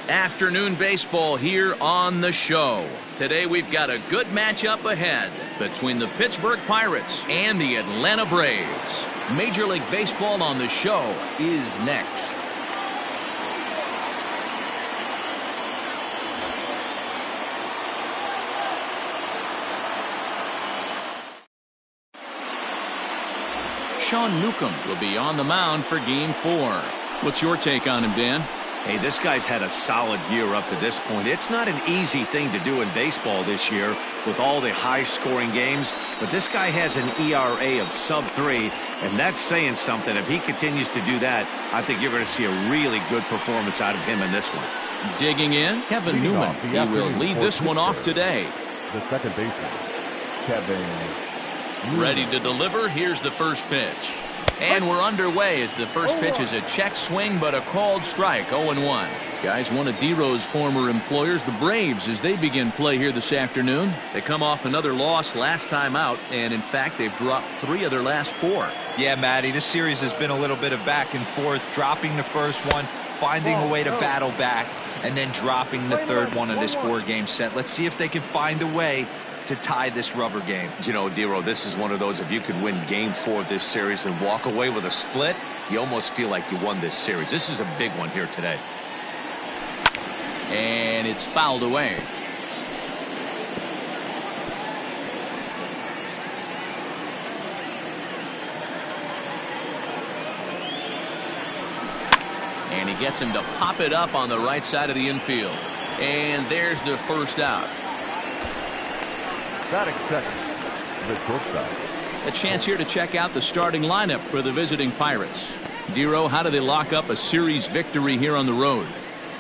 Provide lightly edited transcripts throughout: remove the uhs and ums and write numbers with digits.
Afternoon baseball here on the show. Today we've got a good matchup ahead between the Pittsburgh Pirates and the Atlanta Braves. Major League Baseball on the show is next. Sean Newcomb will be on the mound for Game 4. What's your take on him, Dan? Hey, this guy's had a solid year up to this point. It's not an easy thing to do in baseball this year with all the high-scoring games, but this guy has an ERA of sub-3, and that's saying something. If he continues to do that, I think you're going to see a really good performance out of him in this one. Digging in, Kevin Newman. He will lead this one off today. The second baseman, Kevin. Ready to deliver. Here's the first pitch. And we're underway as the first pitch is a check swing, but a called strike, 0-1. Guys, one of D-Row's former employers, the Braves, as they begin play here this afternoon. They come off another loss last time out, and in fact, they've dropped 3 of their last 4. Yeah, Matty, this series has been a little bit of back and forth, dropping the first one, finding a way to battle back, and then dropping the third one of this 4-game set. Let's see if they can find a way to tie this rubber game. You know, D-Row, this is one of those, if you could win Game 4 of this series and walk away with a split, you almost feel like you won this series. This is a big one here today. And it's fouled away. And he gets him to pop it up on the right side of the infield. And there's the first out. The shortstop. A chance here to check out the starting lineup for the visiting Pirates. D-Row, how do they lock up a series victory here on the road?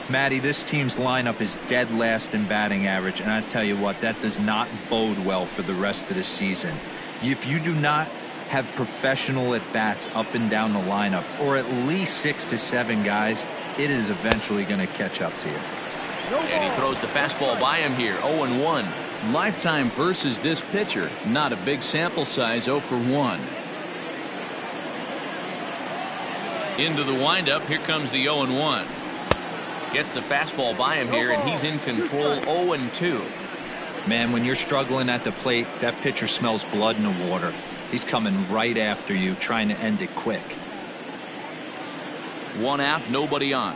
Matty, this team's lineup is dead last in batting average, and I tell you what, that does not bode well for the rest of the season. If you do not have professional at-bats up and down the lineup, or at least 6 to 7 guys, it is eventually going to catch up to you. And he throws the fastball by him here, 0-1. Lifetime versus this pitcher, not a big sample size, 0 for 1. Into the windup, here comes the 0-1. Gets the fastball by him here, and he's in control, 0-2. Man, when you're struggling at the plate, that pitcher smells blood in the water. He's coming right after you, trying to end it quick. 1 out, nobody on.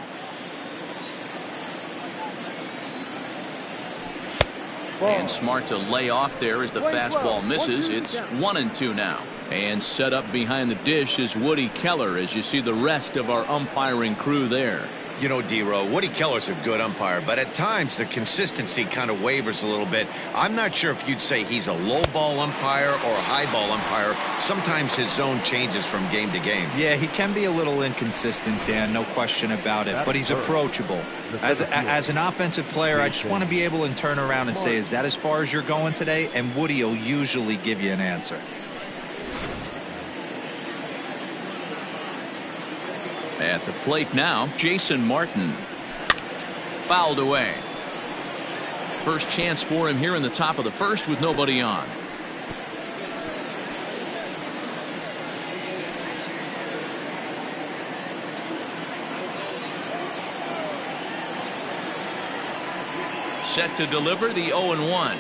And smart to lay off there as the fastball misses. It's 1-2 now. And set up behind the dish is Woody Keller as you see the rest of our umpiring crew there. You know, D-Row, Woody Keller's a good umpire, but at times the consistency kind of wavers a little bit. I'm not sure if you'd say he's a low ball umpire or a high ball umpire. Sometimes his zone changes from game to game. Yeah, he can be a little inconsistent, Dan, no question about it, but he's approachable. As an offensive player, I just want to be able to turn around and say, is that as far as you're going today? And Woody will usually give you an answer. At the plate now, Jason Martin. Fouled away. First chance for him here in the top of the first with nobody on. Set to deliver the 0-1.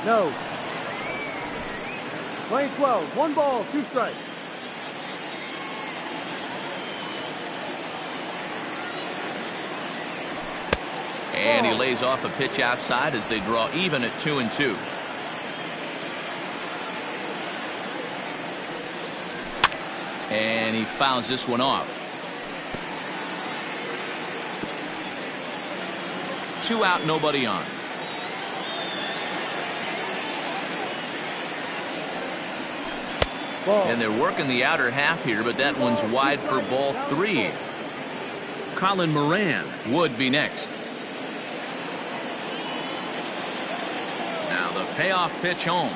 No. Lane 12, 1 ball, 2 strikes. And he lays off a pitch outside as they draw even at 2-2. And he fouls this one off. 2 out, nobody on. And they're working the outer half here, but that one's wide for ball 3. Colin Moran would be next. Now the payoff pitch home.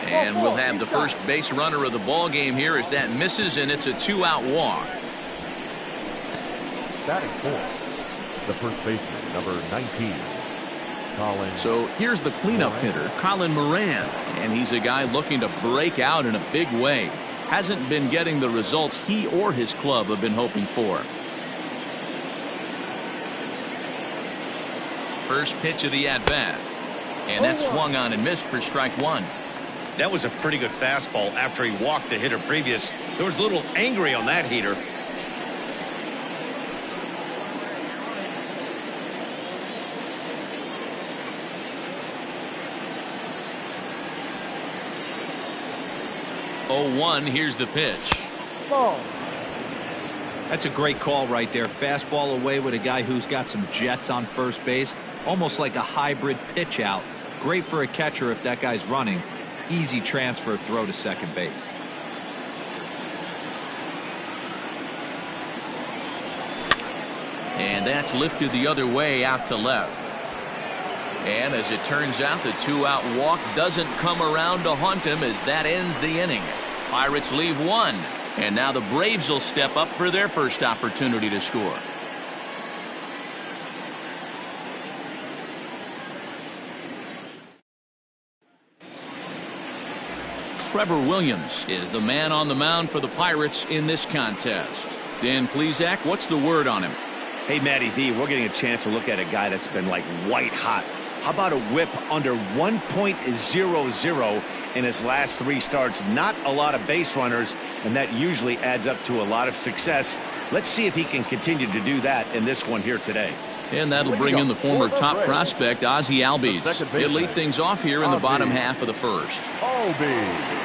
And we'll have the first base runner of the ball game here as that misses, and it's a 2-out walk. Batting fourth, the first baseman, number 19, Colin. So here's the cleanup hitter, Colin Moran, and he's a guy looking to break out in a big way. Hasn't been getting the results he or his club have been hoping for. First pitch of the at-bat, and that swung on and missed for strike one. That was a pretty good fastball after he walked the hitter previous. There was a little angry on that heater. Oh, 1, here's the pitch. Ball. That's a great call right there. Fastball away with a guy who's got some jets on first base. Almost like a hybrid pitch out. Great for a catcher if that guy's running. Easy transfer throw to second base. And that's lifted the other way out to left. And as it turns out, the 2-out walk doesn't come around to haunt him as that ends the inning. Pirates leave one. And now the Braves will step up for their first opportunity to score. Trevor Williams is the man on the mound for the Pirates in this contest. Dan Plesac, what's the word on him? Hey, Matty V, we're getting a chance to look at a guy that's been like white hot. How about a whip under 1.00 in his last 3 starts? Not a lot of base runners, and that usually adds up to a lot of success. Let's see if he can continue to do that in this one here today. And that'll bring in the former top prospect, Ozzie Albies. He'll lead things off here in the bottom half of the first. Albies.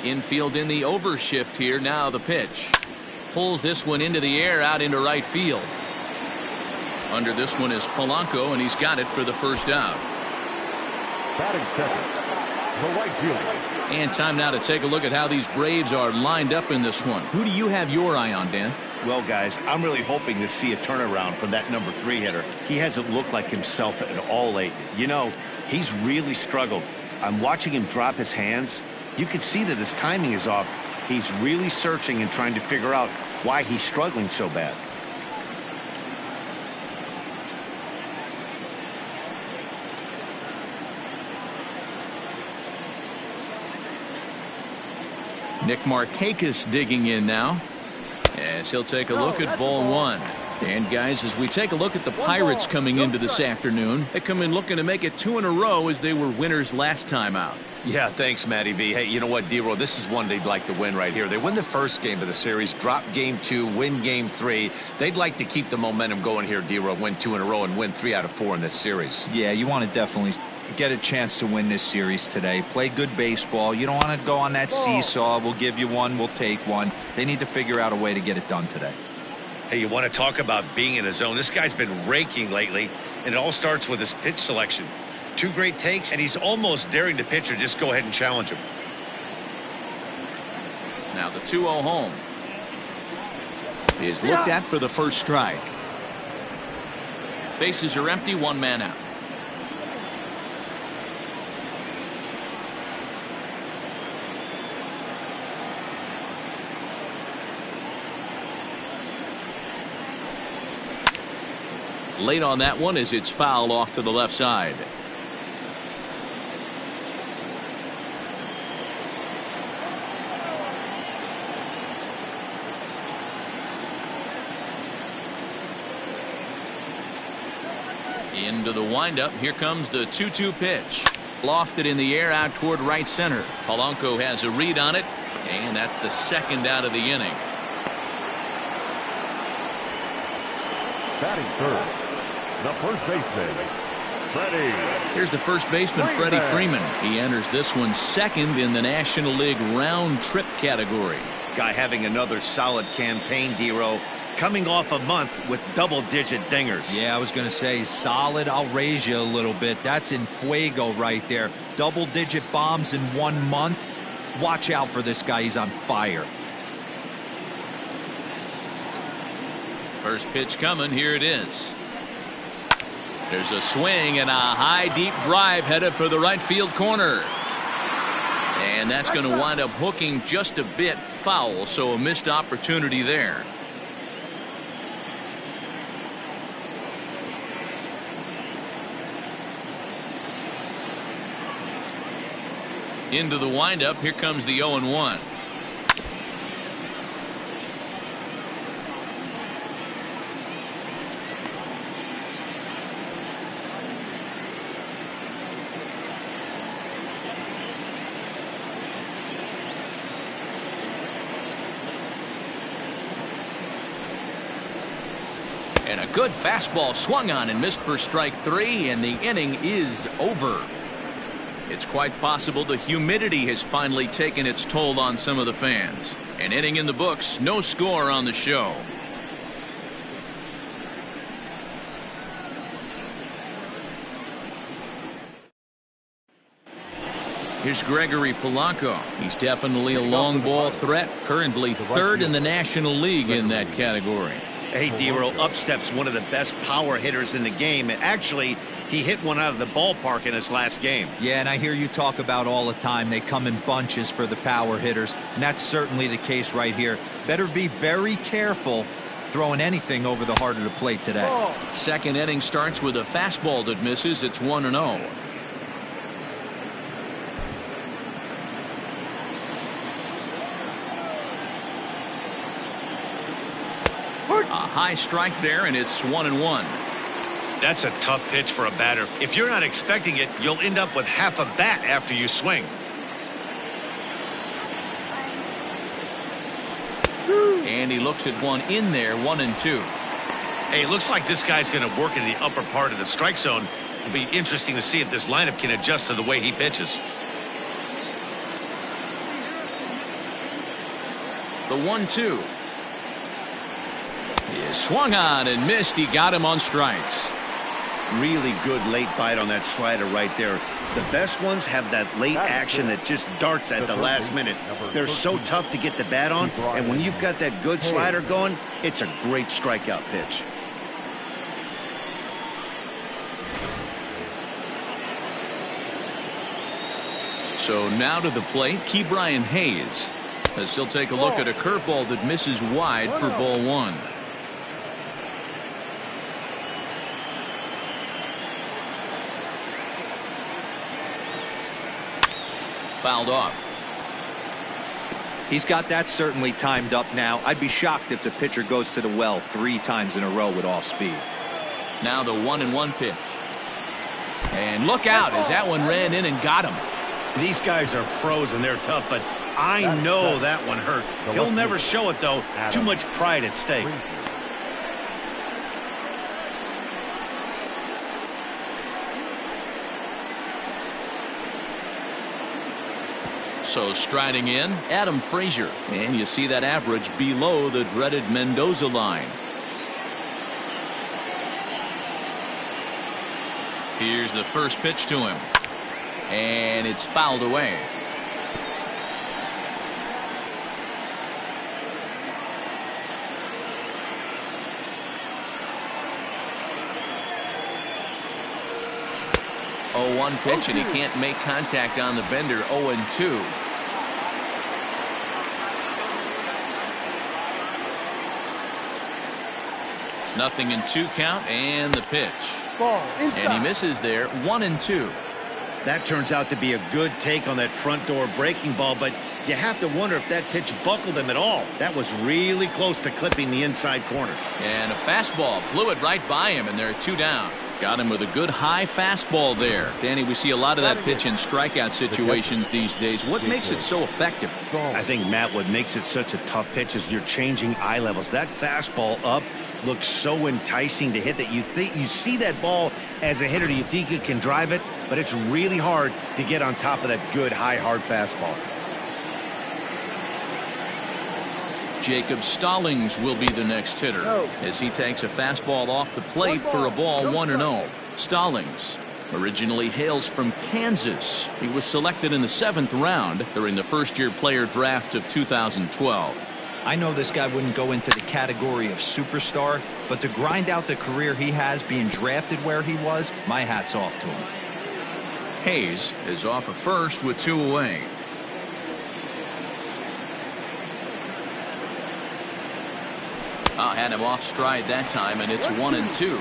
Infield in the overshift here. Now the pitch. Pulls this one into the air out into right field. Under this one is Polanco, and he's got it for the first out. Batting second, the right fielder. And time now to take a look at how these Braves are lined up in this one. Who do you have your eye on, Dan? Well, guys, I'm really hoping to see a turnaround from that number 3 hitter. He hasn't looked like himself at all lately. You know, he's really struggled. I'm watching him drop his hands. You can see that his timing is off. He's really searching and trying to figure out why he's struggling so bad. Nick Markakis digging in now as he'll take a look at ball 1. And guys, as we take a look at the Pirates coming into this afternoon, they come in looking to make it 2 in a row as they were winners last time out. Yeah, thanks, Matty V. Hey, you know what, D-Row, this is one they'd like to win right here. They win the first game of the series, drop game 2, win game 3. They'd like to keep the momentum going here, D-Row, win 2 in a row and win 3 out of 4 in this series. Yeah, you want to definitely get a chance to win this series today. Play good baseball. You don't want to go on that seesaw. We'll give you one, we'll take one. They need to figure out a way to get it done today. Hey, you want to talk about being in a zone? This guy's been raking lately, and it all starts with his pitch selection. 2 great takes, and he's almost daring the pitcher just go ahead and challenge him. Now the 2-0 home is looked at for the first strike. Bases are empty, 1 man out. Late on that one as it's fouled off to the left side. Into the windup. Here comes the 2-2 pitch. Lofted in the air out toward right center. Polanco has a read on it, and that's the second out of the inning. Batting third, the first baseman, Freddie. Here's the first baseman, Freddie Freeman. He enters this one second in the National League round trip category. Guy having another solid campaign, D-Row, coming off a month with double-digit dingers. Yeah, I was going to say solid. I'll raise you a little bit. That's in fuego right there. Double-digit bombs in 1 month. Watch out for this guy. He's on fire. First pitch coming. Here it is. There's a swing and a high deep drive headed for the right field corner. And that's going to wind up hooking just a bit foul, so a missed opportunity there. Into the windup, here comes the 0-1. And a good fastball swung on and missed for strike 3, and the inning is over. It's quite possible the humidity has finally taken its toll on some of the fans. An inning in the books, no score on the show. Here's Gregory Polanco. He's definitely a long ball threat, currently third in the National League in that category. Hey, D-Roll, up steps one of the best power hitters in the game. And actually, he hit one out of the ballpark in his last game. Yeah, and I hear you talk about all the time they come in bunches for the power hitters, and that's certainly the case right here. Better be very careful throwing anything over the heart of the plate today. Second inning starts with a fastball that misses. It's 1-0. A high strike there, and it's 1-1. That's a tough pitch for a batter. If you're not expecting it, you'll end up with half a bat after you swing. And he looks at one in there, 1-2. Hey, it looks like this guy's going to work in the upper part of the strike zone. It'll be interesting to see if this lineup can adjust to the way he pitches. The 1-2. He swung on and missed. He got him on strikes. Really good late bite on that slider right there. The best ones have that late action that just darts at the last minute. They're so tough to get the bat on, and when you've got that good slider going, it's a great strikeout pitch. So now to the plate, Ke'Bryan Hayes, as he'll take a look at a curveball that misses wide for ball 1. Fouled off. He's got that certainly timed up now. I'd be shocked if the pitcher goes to the well 3 times in a row with off speed. Now the 1-1 pitch. And look out as that one ran in and got him. These guys are pros and they're tough, but I know that one hurt. He'll never show it, though. Too much pride at stake. So striding in, Adam Frazier. And you see that average below the dreaded Mendoza line. Here's the first pitch to him. And it's fouled away. One pitch, and he can't make contact on the bender. 0-2. Nothing in 2 count, and the pitch. And he misses there. 1-2. That turns out to be a good take on that front door breaking ball, but you have to wonder if that pitch buckled him at all. That was really close to clipping the inside corner. And a fastball blew it right by him, and there are 2 down. Got him with a good high fastball there. Danny, we see a lot of that pitch in strikeout situations these days. What makes it so effective? I think, Matt, what makes it such a tough pitch is you're changing eye levels. That fastball up looks so enticing to hit that you see that ball as a hitter, you think you can drive it, but it's really hard to get on top of that good high hard fastball. Jacob Stallings will be the next hitter as he takes a fastball off the plate for a ball. 1-0. Stallings originally hails from Kansas. He was selected in the 7th round during the first-year player draft of 2012. I know this guy wouldn't go into the category of superstar, but to grind out the career he has being drafted where he was, my hat's off to him. Hayes is off of first with 2 away. Had him off stride that time, and it's 1-2.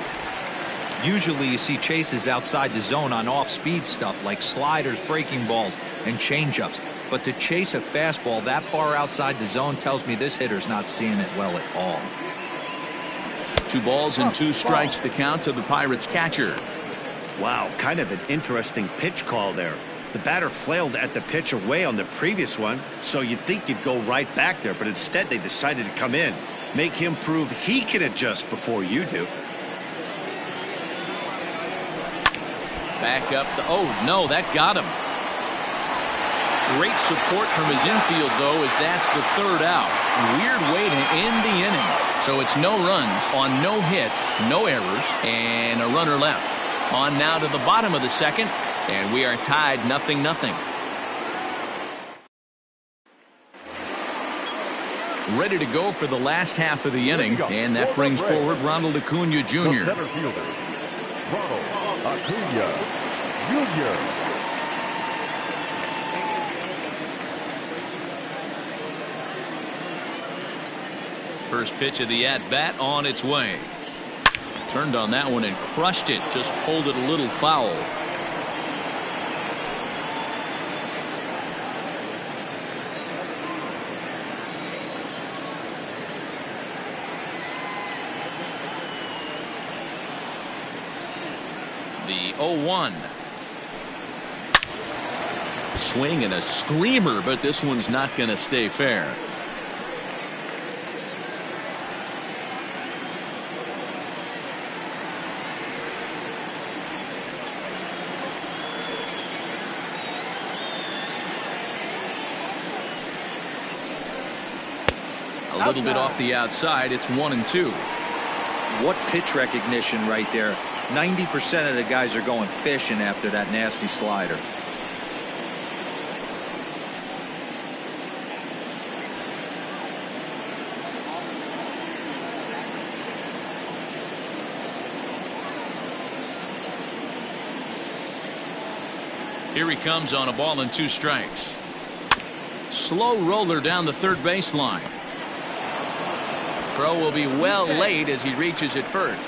Usually you see chases outside the zone on off-speed stuff like sliders, breaking balls, and changeups. But to chase a fastball that far outside the zone tells me this hitter's not seeing it well at all. 2 balls and 2 strikes the count to the Pirates catcher. Wow, kind of an interesting pitch call there. The batter flailed at the pitch away on the previous one, so you'd think you'd go right back there, but instead they decided to come in. Make him prove he can adjust before you do. Back up the, oh no, that got him. Great support from his infield though, as that's the 3rd out. Weird way to end the inning. So it's no runs on no hits, no errors, and a runner left. On now to the bottom of the 2nd, and we are tied 0-0. Ready to go for the last half of the inning, and that brings forward Ronald Acuna Jr. The center fielder, Ronald Acuna Jr. First pitch of the at-bat on its way. Turned on that one and crushed it, just pulled it a little foul. The 0-1. Swing and a screamer, but this one's not going to stay fair. A little bit off the outside. It's 1-2. What pitch recognition right there. 90% of the guys are going fishing after that nasty slider. Here he comes on a ball and 2 strikes. Slow roller down the third baseline. Throw will be well late as he reaches it first.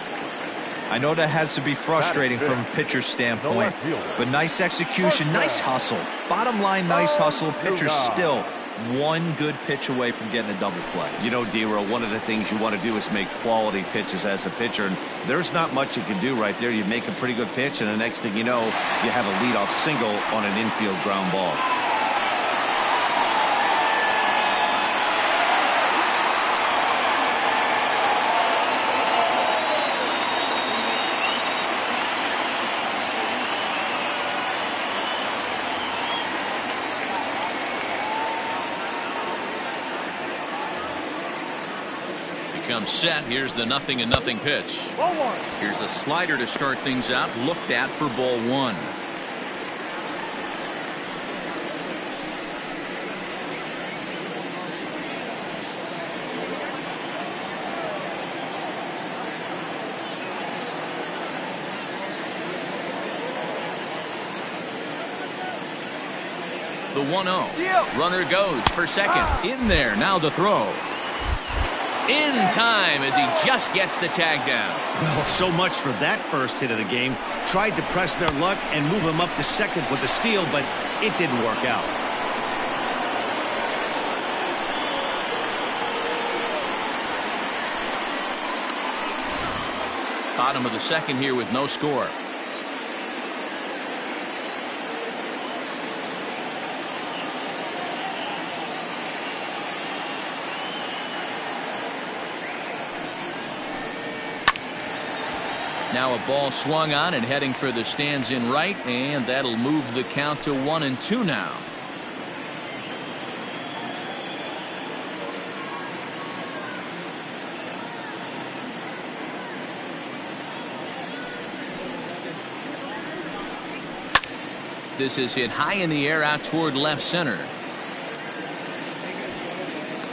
I know that has to be frustrating from a pitcher's standpoint, but nice execution, nice hustle. Bottom line, nice hustle. Pitcher's still 1 good pitch away from getting a double play. You know, D-Row, one of the things you want to do is make quality pitches as a pitcher, and there's not much you can do right there. You make a pretty good pitch, and the next thing you know, you have a leadoff single on an infield ground ball. Comes set. Here's the 0-0 pitch. Here's a slider to start things out. Looked at for ball 1. The 1-0. Runner goes for second. In there. Now the throw. In time as he just gets the tag down. Well, so much for that first hit of the game. Tried to press their luck and move him up to second with a steal, but it didn't work out. Bottom of the 2nd here with no score. Now a ball swung on and heading for the stands in right, and that'll move the count to 1-2 now. This is hit high in the air out toward left center.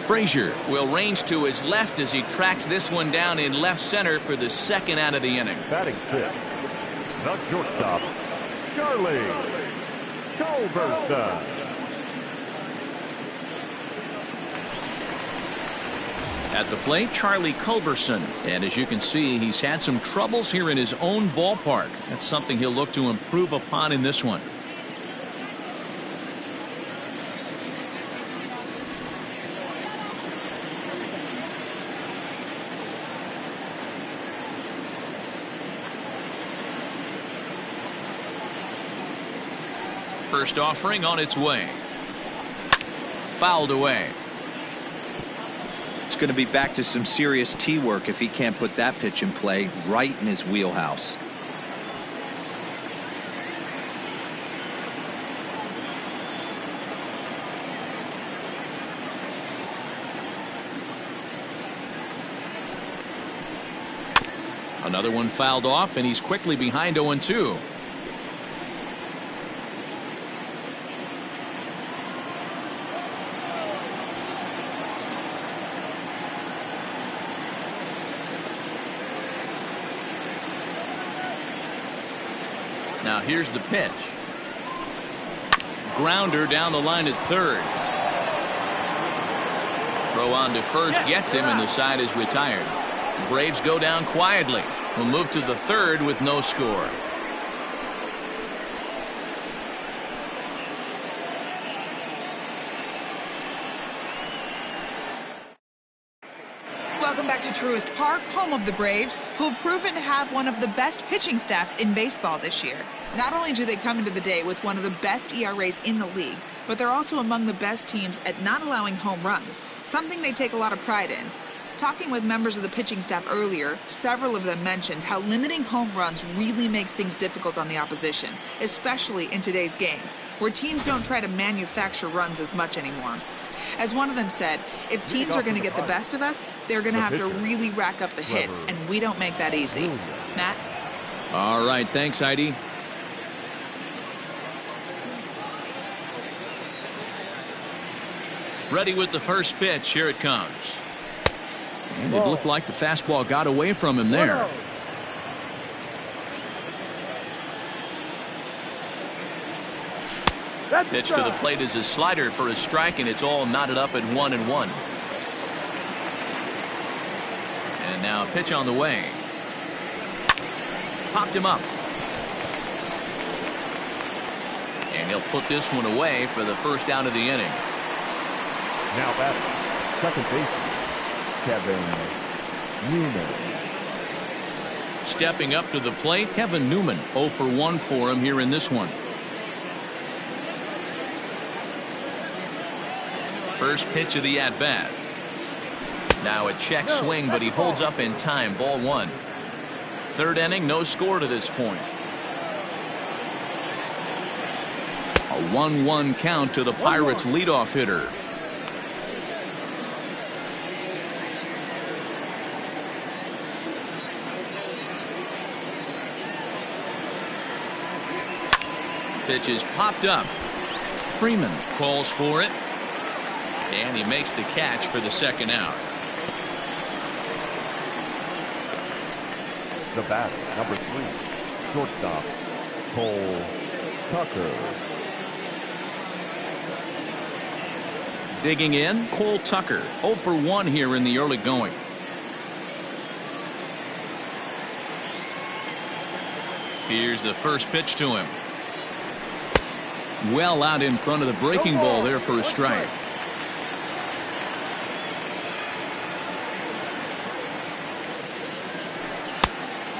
Frazier will range to his left as he tracks this one down in left center for the second out of the inning. Batting fifth, the shortstop, Charlie Culberson. At the plate, Charlie Culberson. And as you can see, he's had some troubles here in his own ballpark. That's something he'll look to improve upon in this one. First offering on its way. Fouled away. It's going to be back to some serious tee work if he can't put that pitch in play right in his wheelhouse. Another one fouled off, and he's quickly behind 0-2. Now here's the pitch. Grounder down the line at third. Throw on to first gets him, and the side is retired. The Braves go down quietly. We'll move to the third with no score. Welcome back to Truist Park, home of the Braves, who have proven to have one of the best pitching staffs in baseball this year. Not only do they come into the day with one of the best ERAs in the league, but they're also among the best teams at not allowing home runs, something they take a lot of pride in. Talking with members of the pitching staff earlier, several of them mentioned how limiting home runs really makes things difficult on the opposition, especially in today's game, where teams don't try to manufacture runs as much anymore. As one of them said, if teams are going to get the best of us, they're going to have to really rack up the hits, and we don't make that easy. Matt? All right, thanks, Heidi. Ready with the first pitch. Here it comes. And it looked like the fastball got away from him there. Pitch to the plate is a slider for a strike, and it's all knotted up at 1-1. And now a pitch on the way. Popped him up. And he'll put this one away for the first out of the inning. Now batting, second baseman, Kevin Newman. Stepping up to the plate, Kevin Newman. 0 for 1 for him here in this one. First pitch of the at-bat. Now a check swing, but he holds up in time. Ball 1. Third inning, no score to this point. A 1-1 count to the Pirates' leadoff hitter. Pitch is popped up. Freeman calls for it. And he makes the catch for the second out. The batter, number 3, shortstop, Cole Tucker. Digging in, Cole Tucker. 0 for 1 here in the early going. Here's the first pitch to him. Well out in front of the breaking ball there for a strike.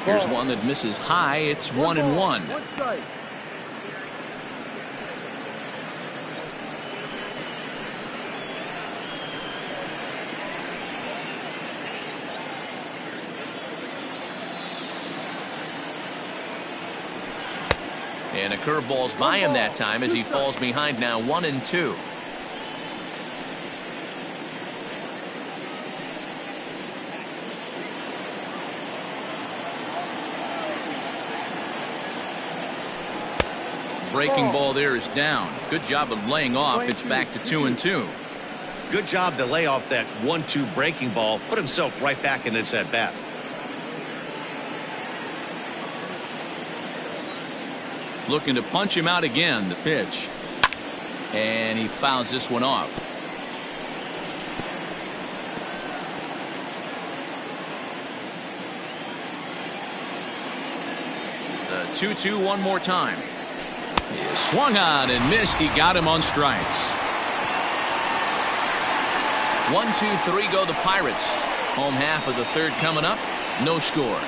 Here's one that misses high. It's 1-1. And a curveball's by him that time as he falls behind now 1-2. Breaking ball there is down. Good job of laying off. It's back to 2-2. Good job to lay off that 1-2 breaking ball, put himself right back in this at bat. Looking to punch him out again. The pitch. And he fouls this one off. The 2-2 one more time. He swung on and missed. He got him on strikes. 1-2-3 go the Pirates. Home half of the third coming up. No score.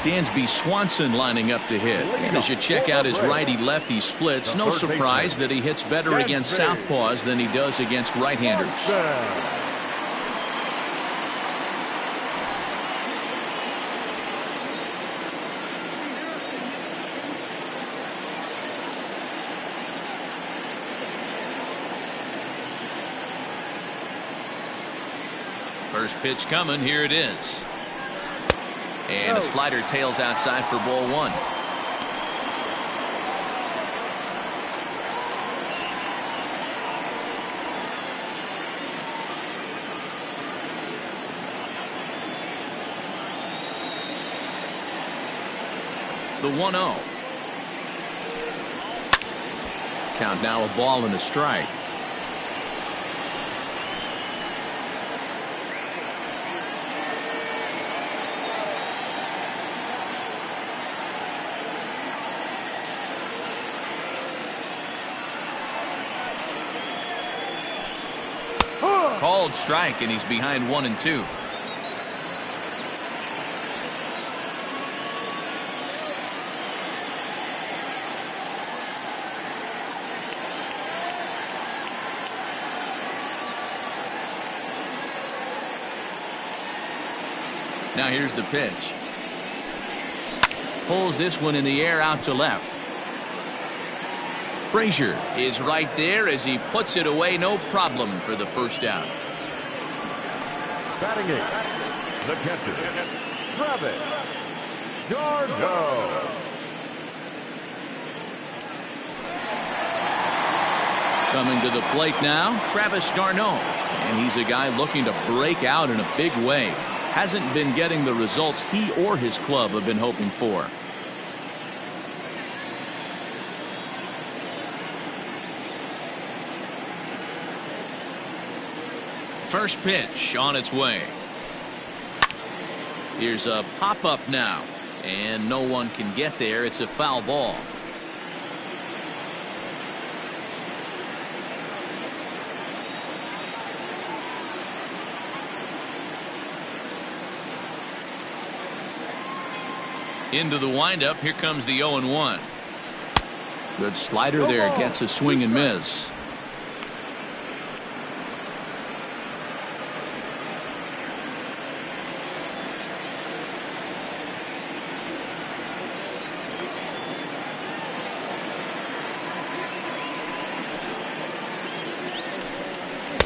Dansby Swanson lining up to hit. And as you check out his righty-lefty splits, no surprise that he hits better against southpaws than he does against right-handers. First pitch coming. Here it is. And a slider tails outside for ball one. The 1-0. Count now a ball and a strike. Called strike, and he's behind 1-2. Now here's the pitch. Pulls this one in the air out to left. Frazier is right there as he puts it away. No problem for the first out. Batting eighth, the catcher, Travis d'Arnaud. Coming to the plate now, Travis d'Arnaud. And he's a guy looking to break out in a big way. Hasn't been getting the results he or his club have been hoping for. First pitch on its way. Here's a pop-up now. And no one can get there. It's a foul ball. Into the windup. Here comes the 0-1. Good slider there. Gets a swing and miss.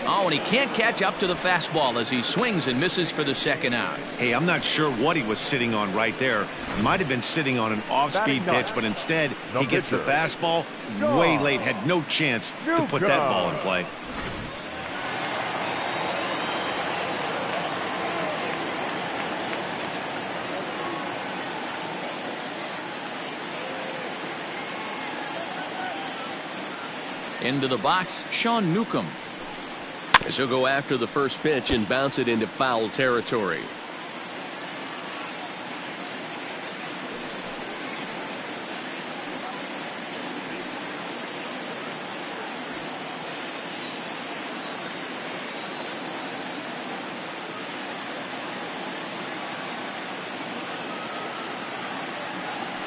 Oh, and he can't catch up to the fastball as he swings and misses for the second out. Hey, I'm not sure what he was sitting on right there. He might have been sitting on an off-speed pitch, but instead he gets the fastball way late. Had no chance to put that ball in play. Into the box, Sean Newcomb. As he'll go after the first pitch and bounce it into foul territory.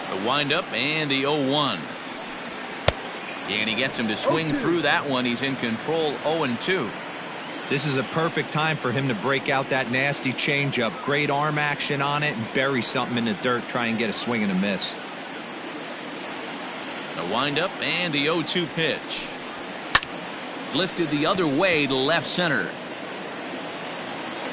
The windup and the 0-1. And he gets him to swing through that one. He's in control. 0-2. This is a perfect time for him to break out that nasty changeup. Great arm action on it and bury something in the dirt. Try and get a swing and a miss. The windup and the 0-2 pitch. Lifted the other way to left center.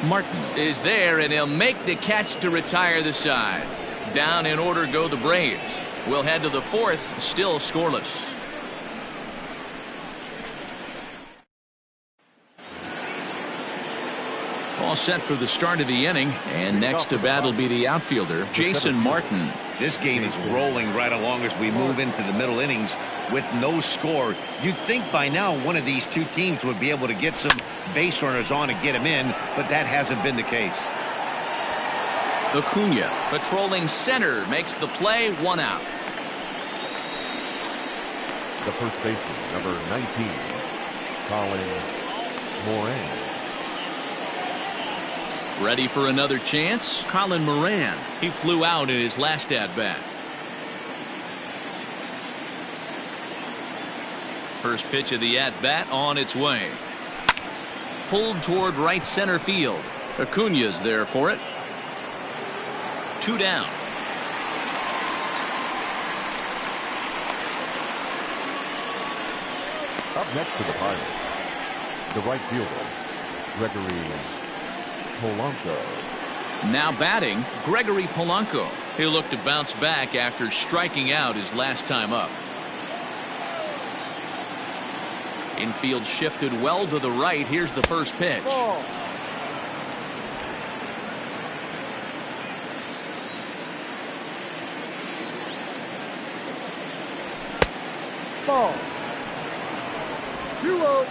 Martin is there, and he'll make the catch to retire the side. Down in order go the Braves. We'll head to the fourth, still scoreless. All set for the start of the inning, and next to bat will be the outfielder, Jason Martin. This game is rolling right along as we move into the middle innings with no score. You'd think by now one of these two teams would be able to get some base runners on and get them in, but that hasn't been the case. Acuna, patrolling center, makes the play, 1 out. The first baseman, number 19, Colin Moran. Ready for another chance? Colin Moran. He flew out in his last at-bat. First pitch of the at-bat on its way. Pulled toward right center field. Acuna's there for it. 2 down. Up next to the Pirates, the right fielder, Gregory Polanco. Now batting, Gregory Polanco. He'll look to bounce back after striking out his last time up. Infield shifted well to the right. Here's the first pitch. Ball. 2-0.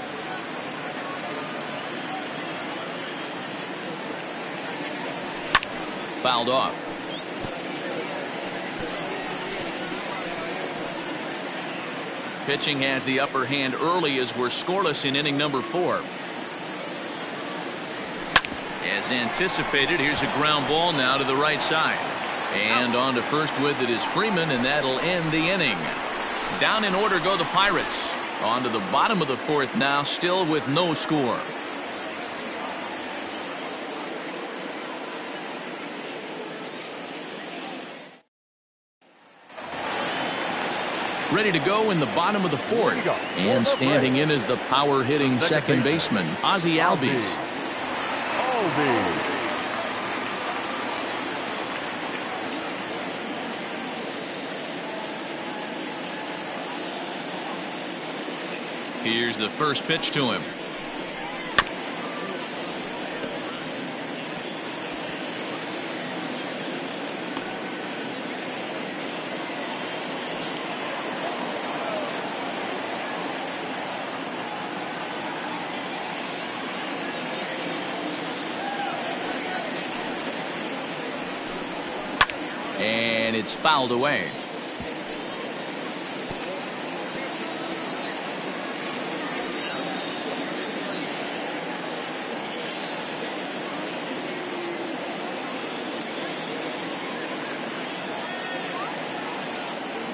Fouled off. Pitching has the upper hand early as we're scoreless in inning number 4. As anticipated, here's a ground ball now to the right side. And on to first with it is Freeman, and that'll end the inning. Down in order go the Pirates. On to the bottom of the 4th now, still with no score. Ready to go in the bottom of the 4th. And standing in is the power-hitting second baseman, Ozzie Albies. Here's the first pitch to him. And it's fouled away.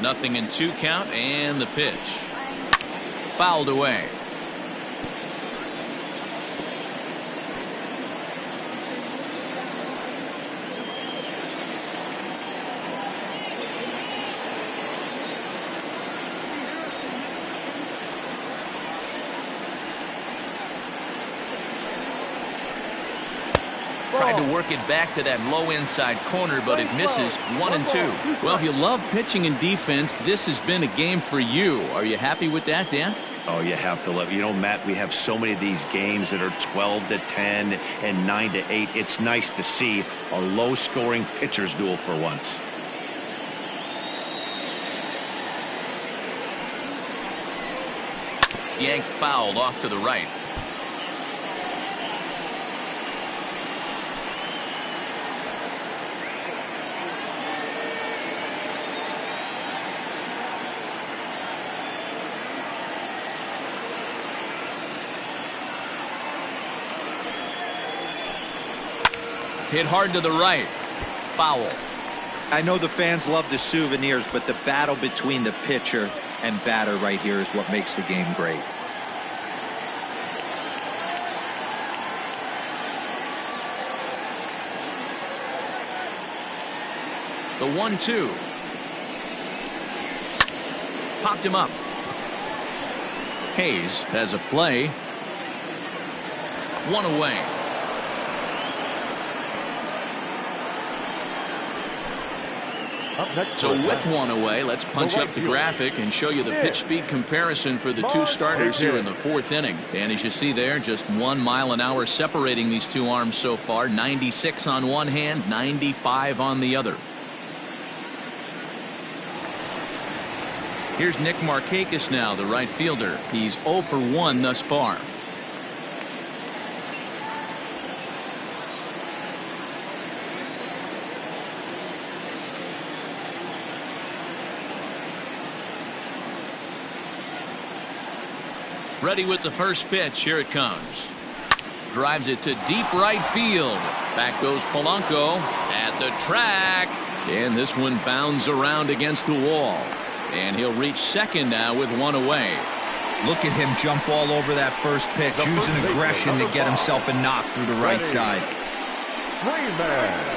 Nothing in 2 count, and the pitch. Fouled away. Tried to work it back to that low inside corner, but it misses. 1-2. Well, if you love pitching and defense, this has been a game for you. Are you happy with that, Dan? Oh, you have to love it. You know, Matt, we have so many of these games that are 12-10 and 9-8. It's nice to see a low-scoring pitcher's duel for once. Yanked fouled off to the right. Hit hard to the right. Foul. I know the fans love the souvenirs, but the battle between the pitcher and batter right here is what makes the game great. The 1-2. Popped him up. Hayes has a play. 1 away. Up next So for with Atlanta, one away, let's punch the up right the fielder, graphic and show you the pitch speed comparison for the two starters here in the fourth inning. And as you see there, just 1 mile an hour separating these two arms so far. 96 on one hand, 95 on the other. Here's Nick Markakis now, the right fielder. He's 0 for 1 thus far. Ready with the first pitch. Here it comes. Drives it to deep right field. Back goes Polanco at the track. And this one bounds around against the wall. And he'll reach second now with one away. Look at him jump all over that first pitch, using aggression to get himself a knock through the right side. Freeman.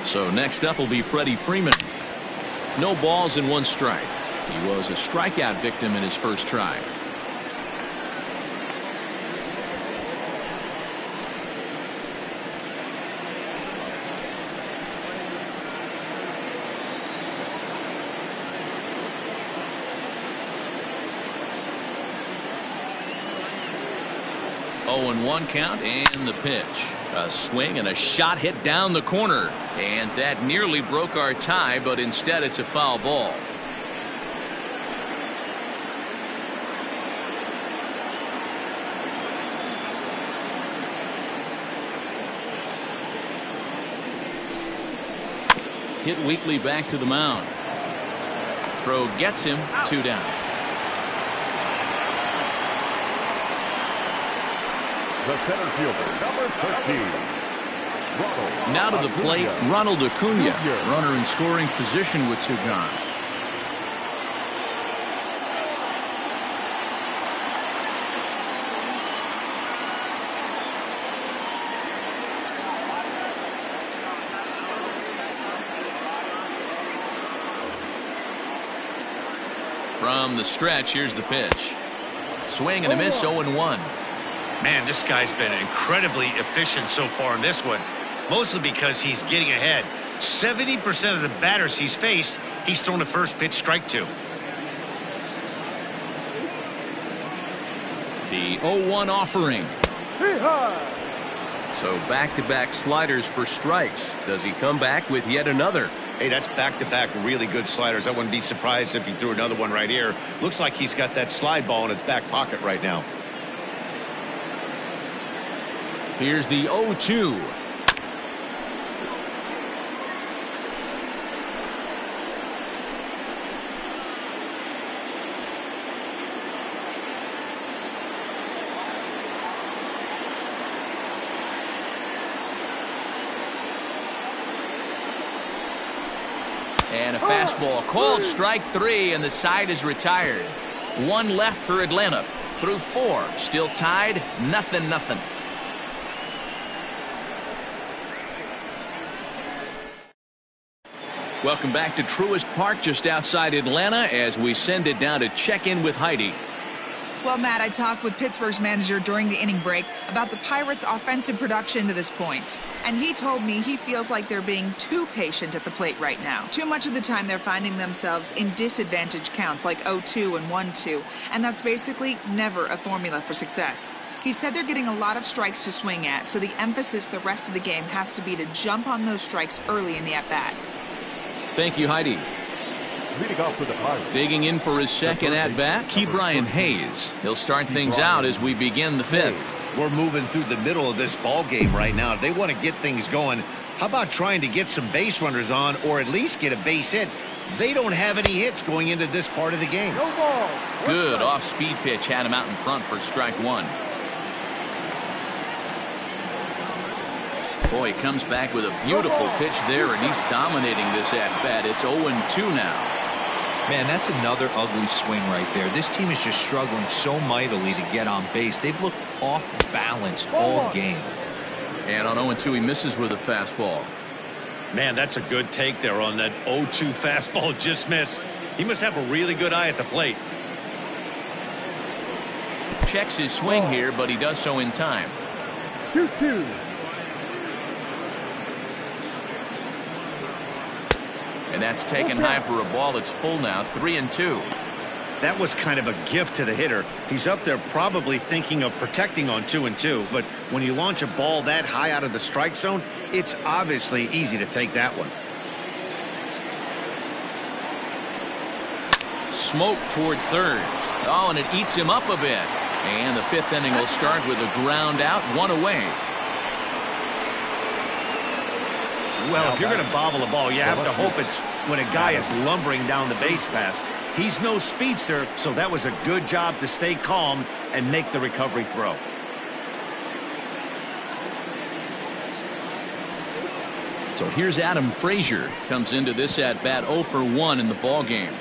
So next up will be Freddie Freeman. No balls and 1 strike. He was a strikeout victim in his first try. And 1 count and the pitch. A swing and a shot hit down the corner. And that nearly broke our tie, but instead it's a foul ball. Hit weakly back to the mound. Throw gets him. 2 down. The center fielder, number 13. Now to the plate, Ronald Acuna. Runner in scoring position with 2 gone. From the stretch, here's the pitch. Swing and a miss, 0-1. Man, this guy's been incredibly efficient so far in this one, mostly because he's getting ahead. 70% of the batters he's faced, he's thrown a first pitch strike to. The 0-1 offering. So back-to-back sliders for strikes. Does he come back with yet another? Hey, that's back-to-back really good sliders. I wouldn't be surprised if he threw another one right here. Looks like he's got that slide ball in his back pocket right now. Here's the 0-2. And a fastball called strike 3, and the side is retired. 1 left for Atlanta. Through 4. Still tied. 0-0. Welcome back to Truist Park just outside Atlanta as we send it down to check in with Heidi. Well, Matt, I talked with Pittsburgh's manager during the inning break about the Pirates' offensive production to this point. And he told me he feels like they're being too patient at the plate right now. Too much of the time they're finding themselves in disadvantage counts like 0-2 and 1-2. And that's basically never a formula for success. He said they're getting a lot of strikes to swing at, so the emphasis the rest of the game has to be to jump on those strikes early in the at-bat. Thank you, Heidi. Leading off for the Pirates. Digging in for his second at-bat, Ke'Bryan Hayes. He'll start things out as we begin the 5th. We're moving through the middle of this ball game right now. If they want to get things going, how about trying to get some base runners on or at least get a base hit? They don't have any hits going into this part of the game. No ball. Good off-speed pitch had him out in front for strike 1. Boy, he comes back with a beautiful pitch there, and he's dominating this at-bat. It's 0-2 now. Man, that's another ugly swing right there. This team is just struggling so mightily to get on base. They've looked off balance all game. And on 0-2, he misses with a fastball. Man, that's a good take there on that 0-2 fastball just missed. He must have a really good eye at the plate. Checks his swing here, but he does so in time. 2-2. And that's taken high for a ball. It's full now, 3-2. That was kind of a gift to the hitter. He's up there probably thinking of protecting on 2-2, but when you launch a ball that high out of the strike zone, it's obviously easy to take that one. Smoke toward third. Oh, and it eats him up a bit. And the fifth inning will start with a ground out, one away. Well, if you're going to bobble a ball, you have to hope it's when a guy is lumbering down the base pass. He's no speedster, so that was a good job to stay calm and make the recovery throw. So here's Adam Frazier. Comes into this at-bat 0 for 1 in the ball game.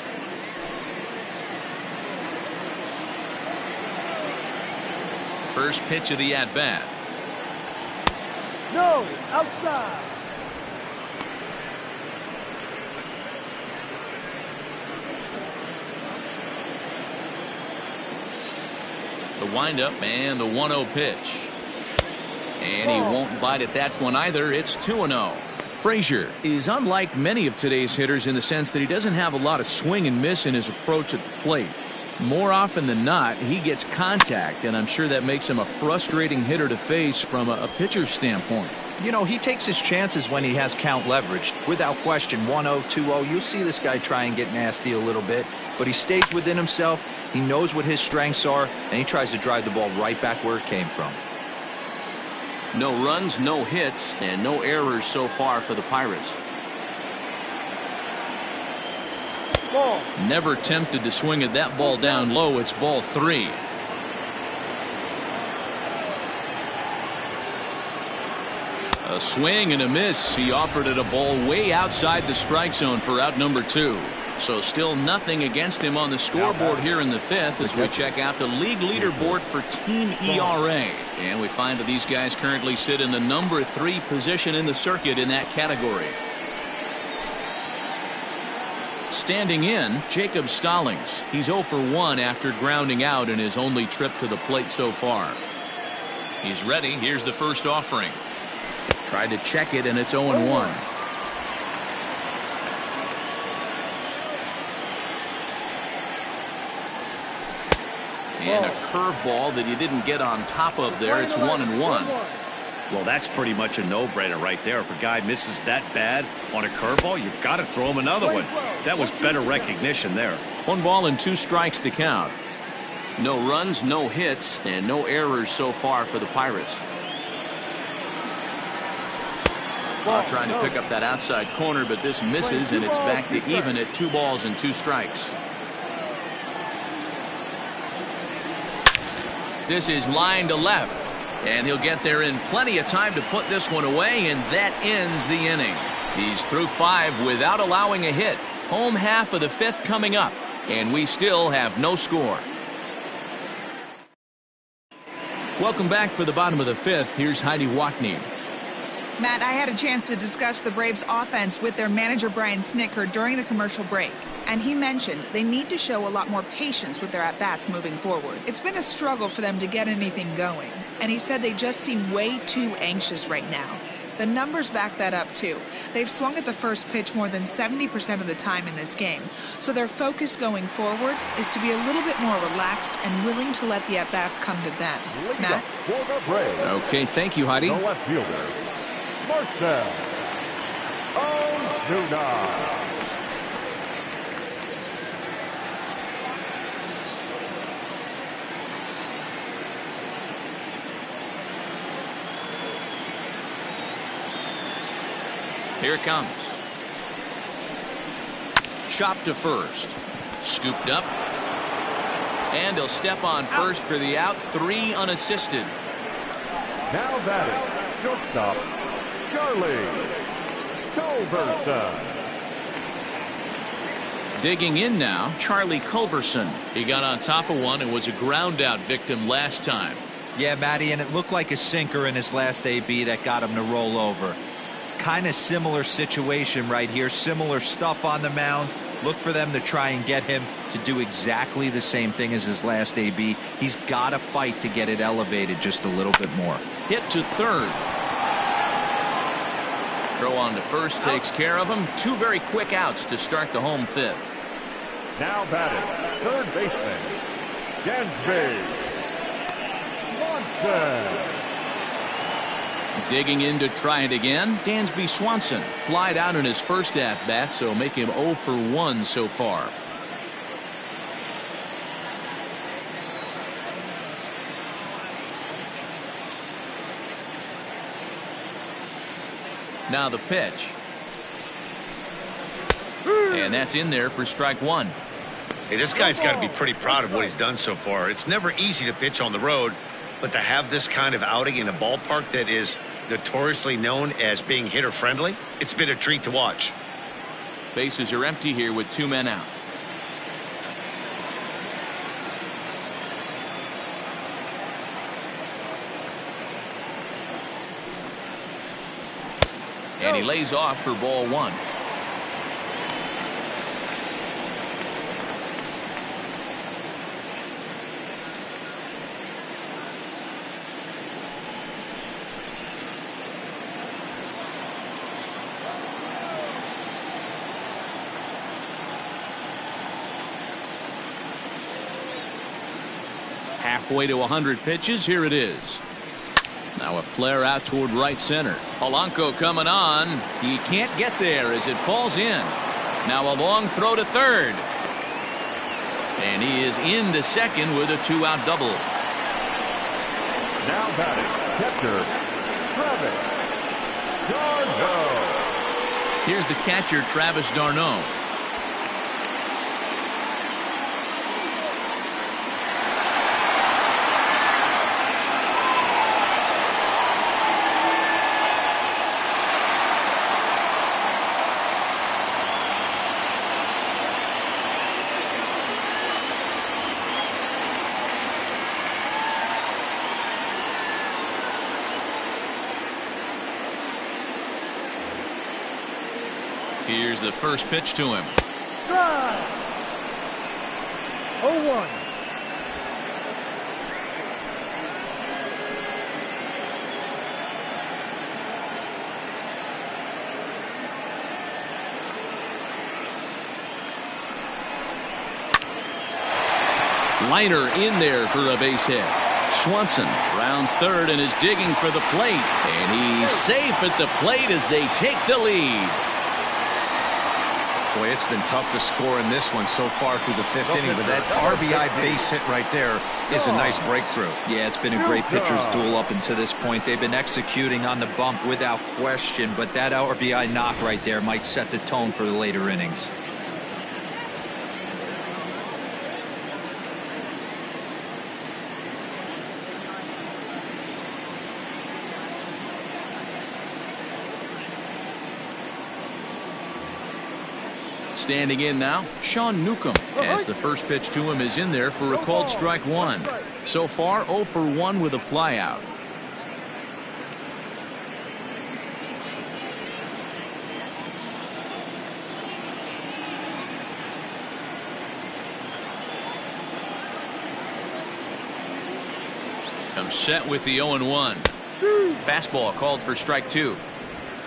First pitch of the at-bat. No, outside. The windup and the 1-0 pitch. And he won't bite at that one either. It's 2-0. Frazier is unlike many of today's hitters in the sense that he doesn't have a lot of swing and miss in his approach at the plate. More often than not, he gets contact, and I'm sure that makes him a frustrating hitter to face from a pitcher's standpoint. You know, he takes his chances when he has count leverage. Without question, 1-0, 2-0, you'll see this guy try and get nasty a little bit, but he stays within himself. He knows what his strengths are, and he tries to drive the ball right back where it came from. No runs, no hits, and no errors so far for the Pirates. Never tempted to swing at that ball down low. It's ball 3. A swing and a miss. He offered it a ball way outside the strike zone for out number 2. So still nothing against him on the scoreboard here in the 5th as we check out the league leaderboard for team ERA. And we find that these guys currently sit in the number 3 position in the circuit in that category. Standing in, Jacob Stallings. He's 0 for 1 after grounding out in his only trip to the plate so far. He's ready. Here's the first offering. Tried to check it, and it's 0-1. And a curveball that you didn't get on top of there. It's 1-1. Well, that's pretty much a no-brainer right there. If a guy misses that bad on a curveball, you've got to throw him another one. That was better recognition there. 1 ball and 2 strikes to count. No runs, no hits, and no errors so far for the Pirates. Trying to pick up that outside corner, but this misses, and it's back to even at 2 balls and 2 strikes. This is line to left, and he'll get there in plenty of time to put this one away, and that ends the inning. He's through 5 without allowing a hit. Home half of the 5th coming up, and we still have no score. Welcome back for the bottom of the 5th. Here's Heidi Watney. Matt, I had a chance to discuss the Braves offense with their manager Brian Snitker during the commercial break, and he mentioned they need to show a lot more patience with their at-bats moving forward. It's been a struggle for them to get anything going, and he said they just seem way too anxious right now. The numbers back that up too. They've swung at the first pitch more than 70% of the time in this game, so their focus going forward is to be a little bit more relaxed and willing to let the at-bats come to them. Matt? Okay, thank you, Heidi. The left fielder, Marcell Ozuna. Here it comes. Chopped to first. Scooped up. And he'll step on first for the out. 3 unassisted. Now batting, shortstop, Charlie Culberson. Digging in now, Charlie Culberson. He got on top of one and was a ground out victim last time. Yeah, Matty, and it looked like a sinker in his last AB that got him to roll over. Kind of similar situation right here, similar stuff on the mound. Look for them to try and get him to do exactly the same thing as his last AB. He's got to fight to get it elevated just a little bit more. Hit to third. Throw on to first takes care of him. Two very quick outs to start the home fifth. Now batting, third baseman, Dansby Swanson. Digging in to try it again, Dansby Swanson. Flied out in his first at-bat, so make him 0 for 1 so far. Now the pitch. And that's in there for strike one. Hey, this guy's got to be pretty proud of what he's done so far. It's never easy to pitch on the road, but to have this kind of outing in a ballpark that is notoriously known as being hitter friendly, it's been a treat to watch. Bases are empty here with 2 men out. And he lays off for ball one. Halfway to 100 pitches. Here it is. Now a flare out toward right center. Polanco coming on. He can't get there as it falls in. Now a long throw to third. And he is into second with a 2-out double. Now batting, catcher, Travis d'Arnaud. Here's the catcher, Travis d'Arnaud. Here's the first pitch to him. Drive. 0-1. Liner in there for a base hit. Swanson rounds third and is digging for the plate. And he's safe at the plate as they take the lead. Boy, it's been tough to score in this one so far through the fifth inning, but that RBI base hit right there is a nice breakthrough. Yeah, it's been a great pitcher's duel up until this point. They've been executing on the bump without question, but that RBI knock right there might set the tone for the later innings. Standing in now, Sean Newcomb, as the first pitch to him is in there for a called strike one. So far 0 for 1 with a flyout. Comes set with the 0-1. Fastball called for strike two.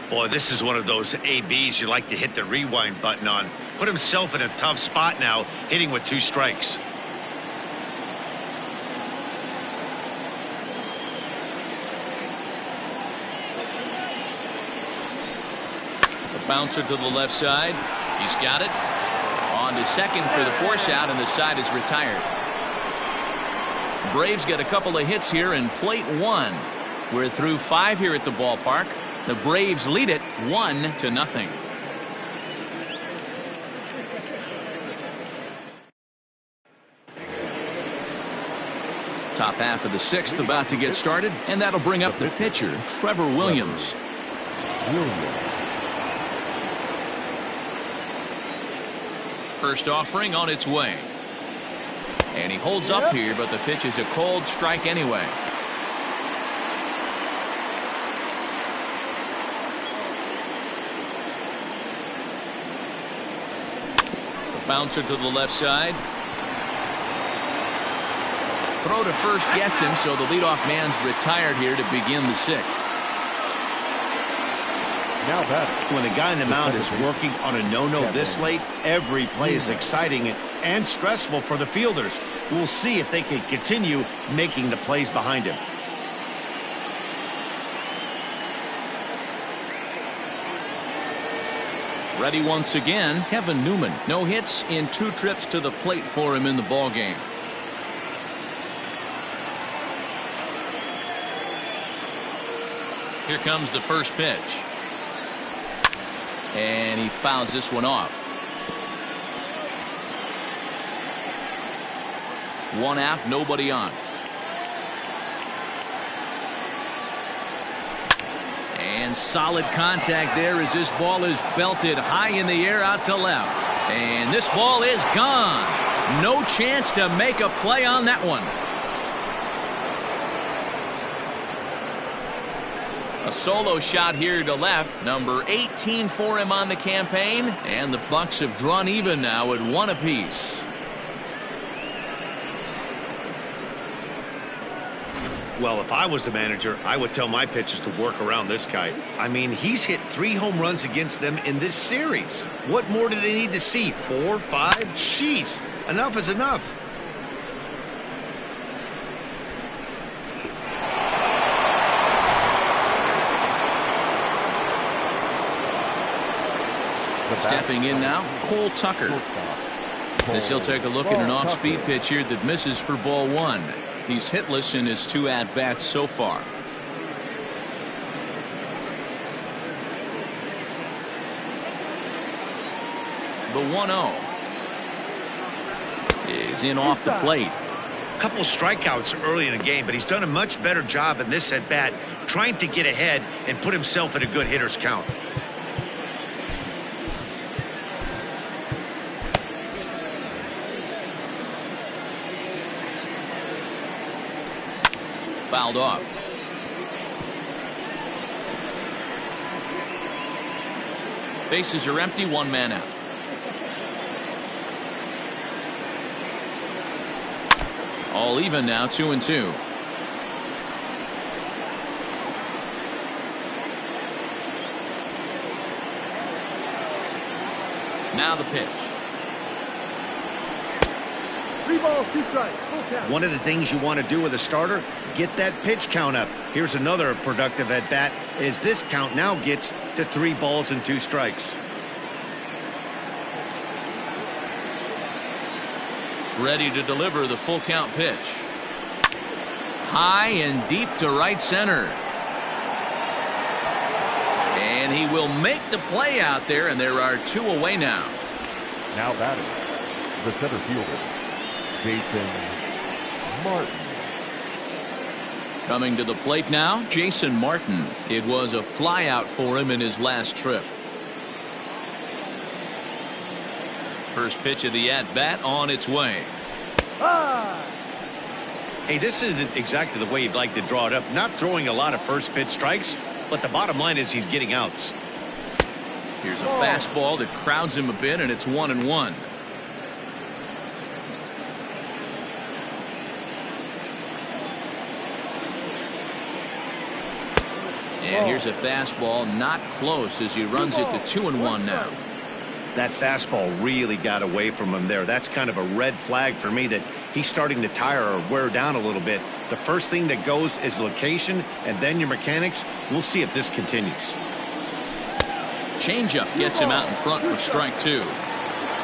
Boy, this is one of those ABs you like to hit the rewind button on. Put himself in a tough spot now, hitting with 2 strikes. The bouncer to the left side. He's got it. On to second for the force out, and the side is retired. Braves get a couple of hits here in plate 1. We're through 5 here at the ballpark. The Braves lead it 1-0. Top half of the 6th about to get started, and that'll bring up the pitcher, Trevor Williams. Williams. First offering on its way. And he holds up here, but the pitch is a cold strike anyway. The bouncer to the left side. Throw to first gets him, so the leadoff man's retired here to begin the sixth. Now batting. When the guy in the mound is working on a no-no this late, every play is exciting and stressful for the fielders. We'll see if they can continue making the plays behind him. Ready once again, Kevin Newman. No hits in 2 trips to the plate for him in the ballgame. Here comes the first pitch. And he fouls this one off. 1 out, nobody on. And solid contact there as this ball is belted high in the air out to left. And this ball is gone. No chance to make a play on that one. A solo shot here to left, number 18 for him on the campaign, and the Bucks have drawn even now at 1 apiece. Well, if I was the manager, I would tell my pitchers to work around this guy. I mean, he's hit 3 home runs against them in this series. What more do they need to see? 4, 5? Jeez, enough is enough. Stepping in now, Cole Tucker. As he'll take a look at an off-speed pitch here that misses for ball 1. He's hitless in his 2 at-bats so far. The 1-0 is in off the plate. A couple of strikeouts early in the game, but he's done a much better job in this at-bat trying to get ahead and put himself in a good hitter's count. Fouled off. Bases are empty, 1 man out. All even now, 2-2. Now the pitch. 3 balls, 2 strikes. One of the things you want to do with a starter, get that pitch count up. Here's another productive at bat as this count now gets to 3 balls and 2 strikes. Ready to deliver the full count pitch. High and deep to right center. And he will make the play out there, and there are 2 away now. Now batting, the center fielder, Jason Martin. Coming to the plate now, Jason Martin. It was a flyout for him in his last trip. First pitch of the at-bat on its way. Hey, this isn't exactly the way you'd like to draw it up. Not throwing a lot of first pitch strikes, but the bottom line is he's getting outs. Here's a fastball that crowds him a bit, and it's 1-1. And here's a fastball not close as he runs it to 2-1 now. That fastball really got away from him there. That's kind of a red flag for me that he's starting to tire or wear down a little bit. The first thing that goes is location and then your mechanics. We'll see if this continues. Changeup gets him out in front for strike 2.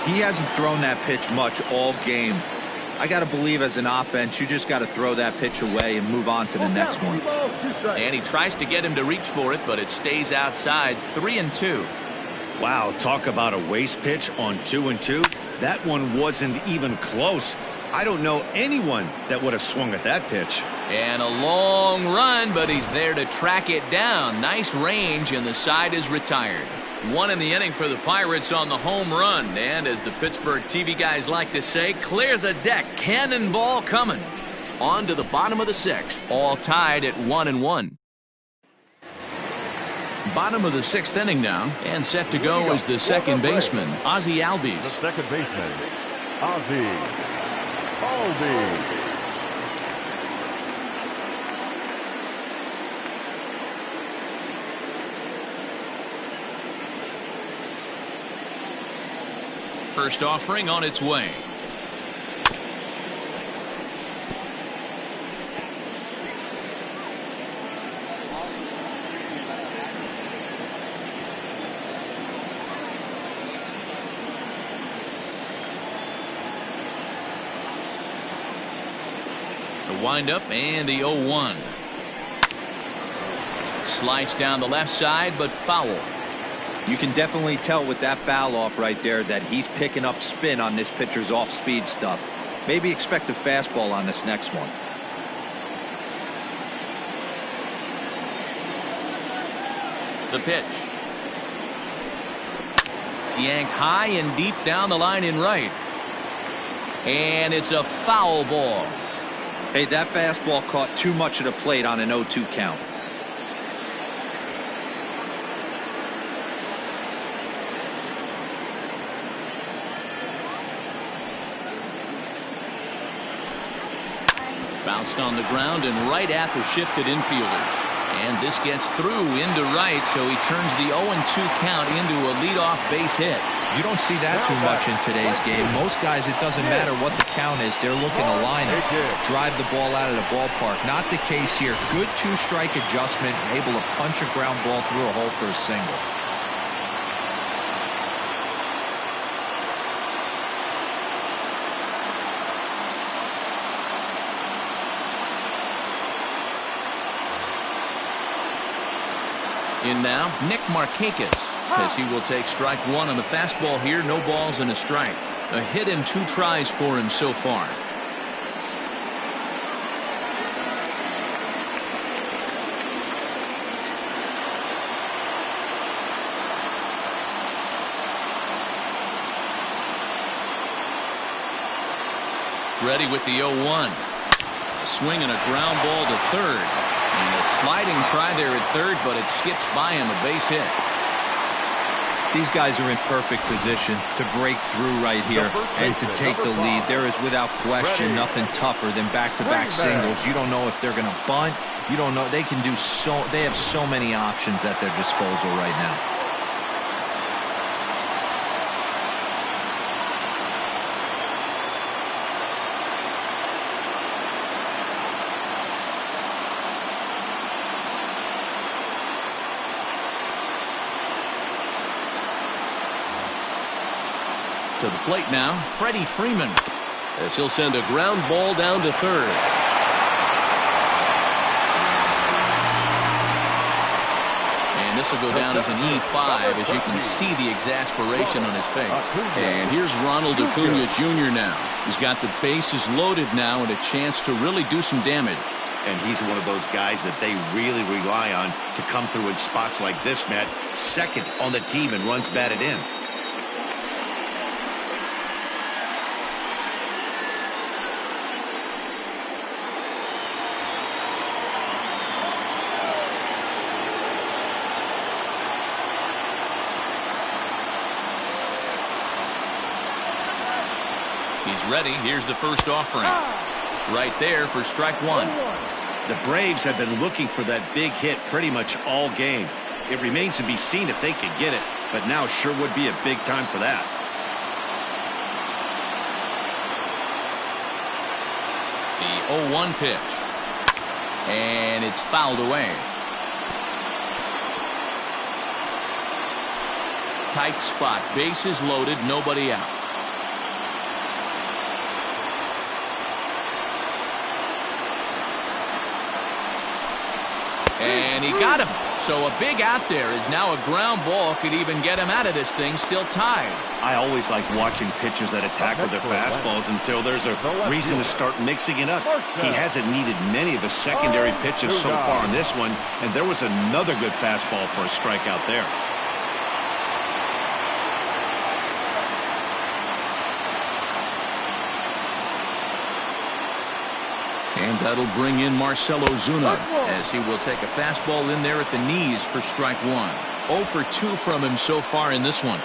He hasn't thrown that pitch much all game. I got to believe as an offense, you just got to throw that pitch away and move on to the next one. And he tries to get him to reach for it, but it stays outside. 3-2. Wow, talk about a waste pitch on 2-2. That one wasn't even close. I don't know anyone that would have swung at that pitch. And a long run, but he's there to track it down. Nice range, and the side is retired. One in the inning for the Pirates on the home run. And as the Pittsburgh TV guys like to say, clear the deck. Cannonball coming. On to the bottom of the sixth. All tied at 1-1. Bottom of the sixth inning now. And set to go is the second baseman, Ozzie Albies. The second baseman, Ozzie Albies. First offering on its way. The windup and the 0-1. Slice down the left side, but foul. You can definitely tell with that foul off right there that he's picking up spin on this pitcher's off-speed stuff. Maybe expect a fastball on this next one. The pitch. Yanked high and deep down the line in right. And it's a foul ball. Hey, that fastball caught too much of the plate on an 0-2 count. Bounced on the ground and right at the shifted infielders. And this gets through into right, so he turns the 0-2 count into a leadoff base hit. You don't see that too much in today's game. Most guys, it doesn't matter what the count is. They're looking to line it, drive the ball out of the ballpark. Not the case here. Good two-strike adjustment, able to punch a ground ball through a hole for a single. In now, Nick Markakis, as he will take strike one on the fastball here. No balls and a strike. A hit and 2 tries for him so far. Ready with the 0-1. A swing and a ground ball to third. And a sliding try there at third, but it skips by him, a base hit. These guys are in perfect position to break through right here and to take the lead. There is without question nothing tougher than back-to-back singles. You don't know if they're going to bunt. You don't know. They can do so. They have so many options at their disposal right now. To the plate now, Freddie Freeman, as he'll send a ground ball down to third. And this will go down as an E5, as you can see the exasperation on his face. And here's Ronald Acuna Jr. now. He's got the bases loaded now and a chance to really do some damage. And he's one of those guys that they really rely on to come through in spots like this, Matt. Second on the team and runs batted in. He's ready. Here's the first offering. Right there for strike one. The Braves have been looking for that big hit pretty much all game. It remains to be seen if they can get it, but now sure would be a big time for that. The 0-1 pitch. And it's fouled away. Tight spot. Bases loaded. Nobody out. And he got him. So a big out there is now a ground ball could even get him out of this thing still tied. I always like watching pitchers that attack with their fastballs until there's a reason to start mixing it up. He hasn't needed many of his secondary pitches so far in this one, and there was another good fastball for a strikeout there. And that'll bring in Marcell Ozuna as he will take a fastball in there at the knees for strike one. 0 for 2 from him so far in this one.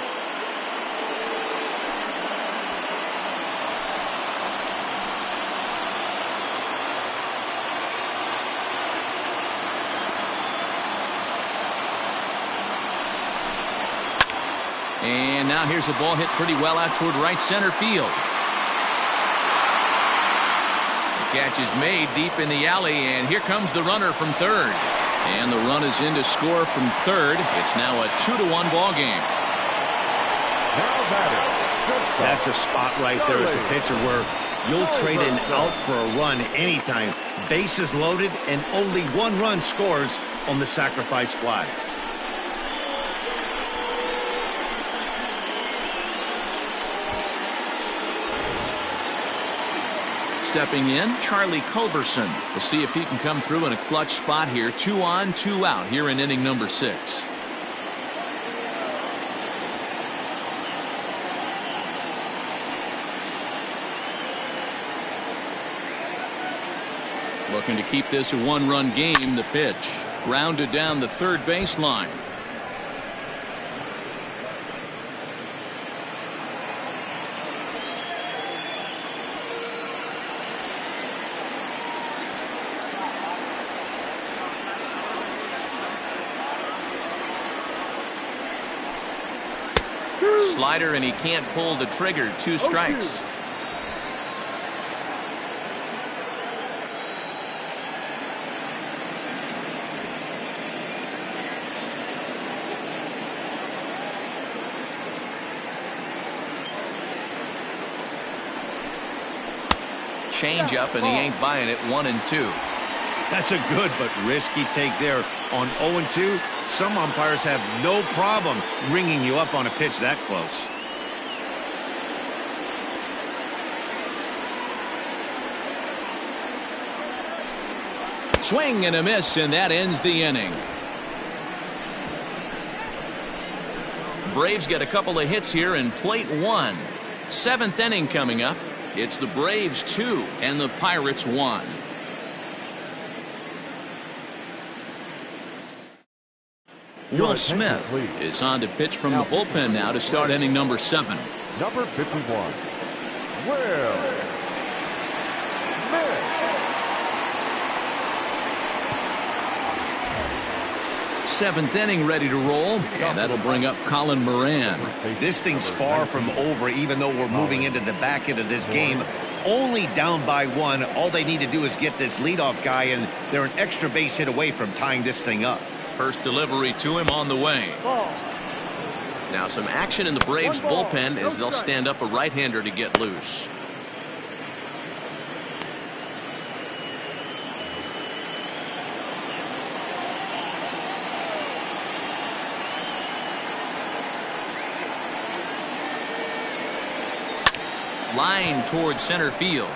And now here's a ball hit pretty well out toward right center field. Catch is made deep in the alley, and here comes the runner from third. And the run is in to score from third. It's now a 2-1 ball game. That's a spot right there as a pitcher where you'll trade an out for a run anytime. Bases loaded, and only one run scores on the sacrifice fly. Stepping in, Charlie Culberson. We'll see if he can come through in a clutch spot here. 2 on, 2 out here in inning number 6. Looking to keep this a one-run game. The pitch grounded down the third baseline. Slider, and he can't pull the trigger. 2 strikes. Change up, and he ain't buying it. 1-2. That's a good but risky take there. On 0-2, some umpires have no problem ringing you up on a pitch that close. Swing and a miss, and that ends the inning. Braves get a couple of hits here in plate 1. 7th inning coming up. It's the Braves 2 and the Pirates 1. Will Smith is on to pitch from the bullpen now to start inning number 7. Number 51, Will Smith. 7th inning ready to roll, and that'll bring up Colin Moran. This thing's far from over, even though we're moving into the back end of this game. Only down by 1. All they need to do is get this leadoff guy, and they're an extra base hit away from tying this thing up. First delivery to him on the way. Now some action in the Braves bullpen as they'll stand up a right-hander to get loose. Line towards center field.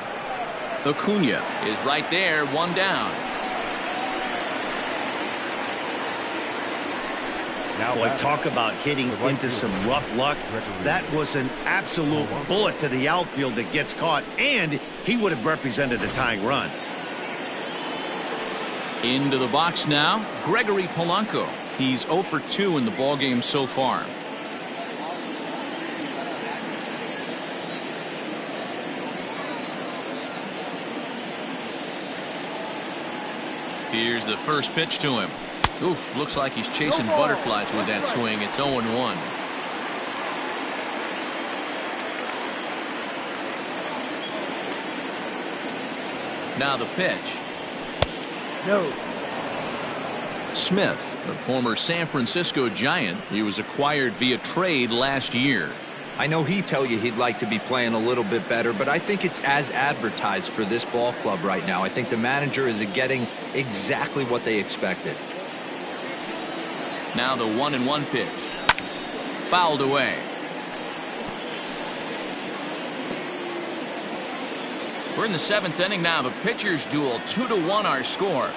Acuna is right there, 1 down. Boy, talk about hitting into some rough luck. That was an absolute bullet to the outfield that gets caught, and he would have represented a tying run. Into the box now, Gregory Polanco. He's 0 for 2 in the ballgame so far. Here's the first pitch to him. Oof, looks like he's chasing butterflies with that swing. It's 0-1. Now the pitch. No. Smith, a former San Francisco Giant. He was acquired via trade last year. I know he'd tell you he'd like to be playing a little bit better, but I think it's as advertised for this ball club right now. I think the manager is getting exactly what they expected. Now the 1-1 pitch. Fouled away. We're in the 7th inning now. The pitchers duel, 2-1 our score.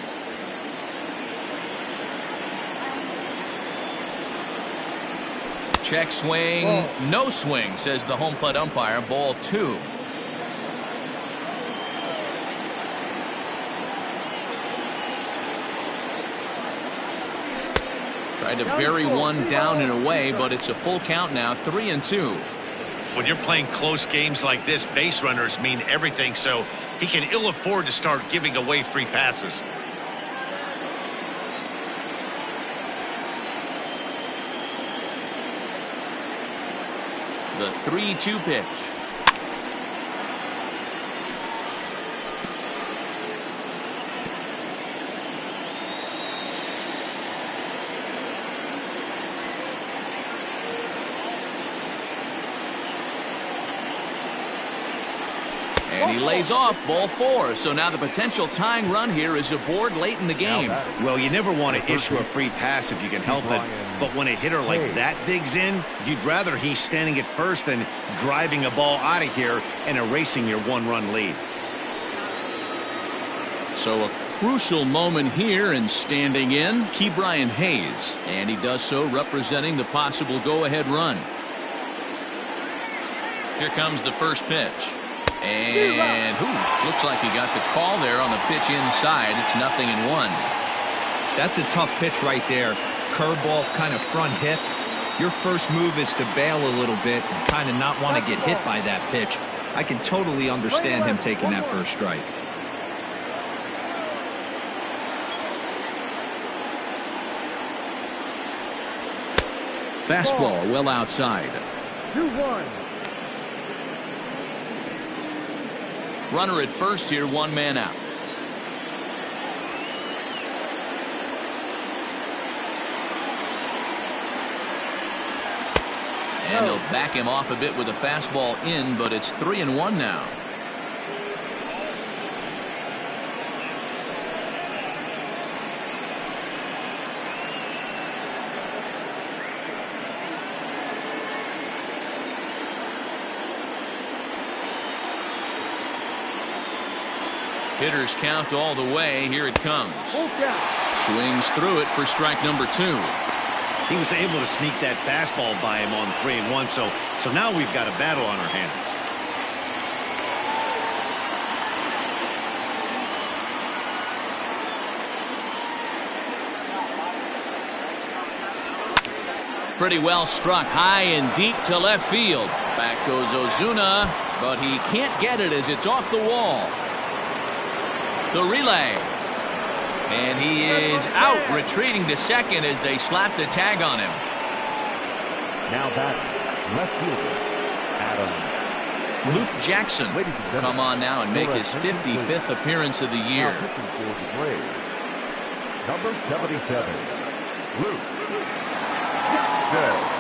Check swing, no swing, says the home plate umpire. Ball 2. Tried to bury one down and away, but it's a full count now, 3-2. When you're playing close games like this, base runners mean everything, so he can ill afford to start giving away free passes. The 3-2 pitch. And he lays off, ball 4. So now the potential tying run here is aboard late in the game. Well, you never want to issue a free pass if you can help it, but when a hitter like that digs in, you'd rather he's standing at first than driving a ball out of here and erasing your 1-run lead. So a crucial moment here, and standing in, Ke'Bryan Hayes, and he does so representing the possible go-ahead run. Here comes the first pitch. And looks like he got the call there on the pitch inside. It's 0-1. That's a tough pitch right there. Curveball, kind of front hip. Your first move is to bail a little bit and kind of not want to get hit by that pitch. I can totally understand him taking that first strike. Fastball well outside. 2-1. Runner at first here, 1 man out. And he'll back him off a bit with a fastball in, but it's 3-1 now. Hitters count all the way. Here it comes. Swings through it for strike number 2. He was able to sneak that fastball by him on 3-1, so now we've got a battle on our hands. Pretty well struck high and deep to left field. Back goes Ozuna, but he can't get it as it's off the wall. The relay. And he is out, retreating to second as they slap the tag on him. Now back, left fielder, Adam. Luke Jackson will come on now and make his 55th appearance of the year. Number 77, Luke Jackson.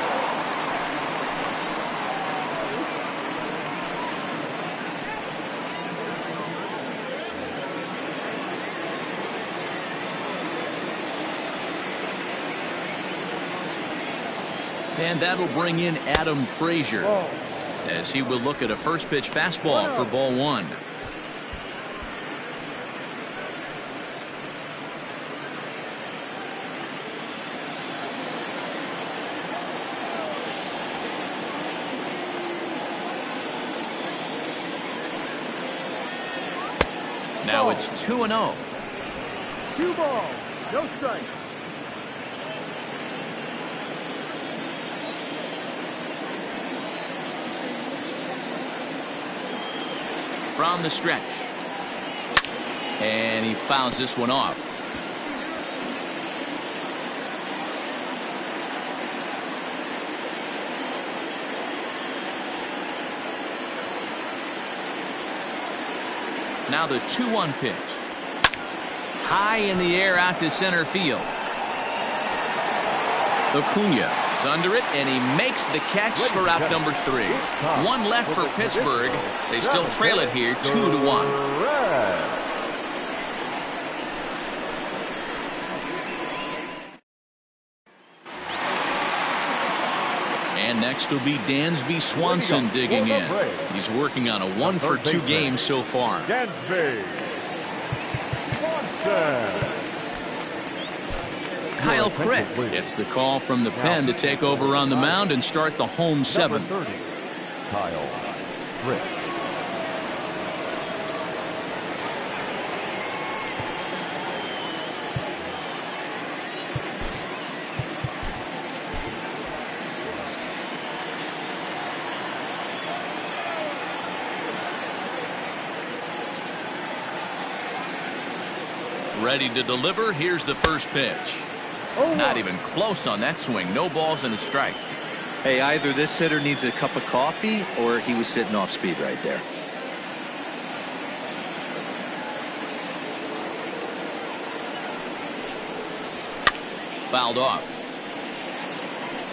And that'll bring in Adam Frazier as he will look at a first pitch fastball for ball 1. Now it's 2-0. 2 balls, no strikes. From the stretch. And he fouls this one off. Now the 2-1 pitch. High in the air out to center field. Acuna He's under it, and he makes the catch for out number 3. One left for Pittsburgh. They still trail it here 2-1. And next will be Dansby Swanson digging in. He's working on a 1-for-2 game so far. Dansby Swanson. Kyle Crick gets the call from the pen to take over on the mound and start the home 7th. Kyle Crick. Ready to deliver. Here's the first pitch. Not even close on that swing. No balls and a strike. Hey, either this hitter needs a cup of coffee or he was sitting off speed right there. Fouled off.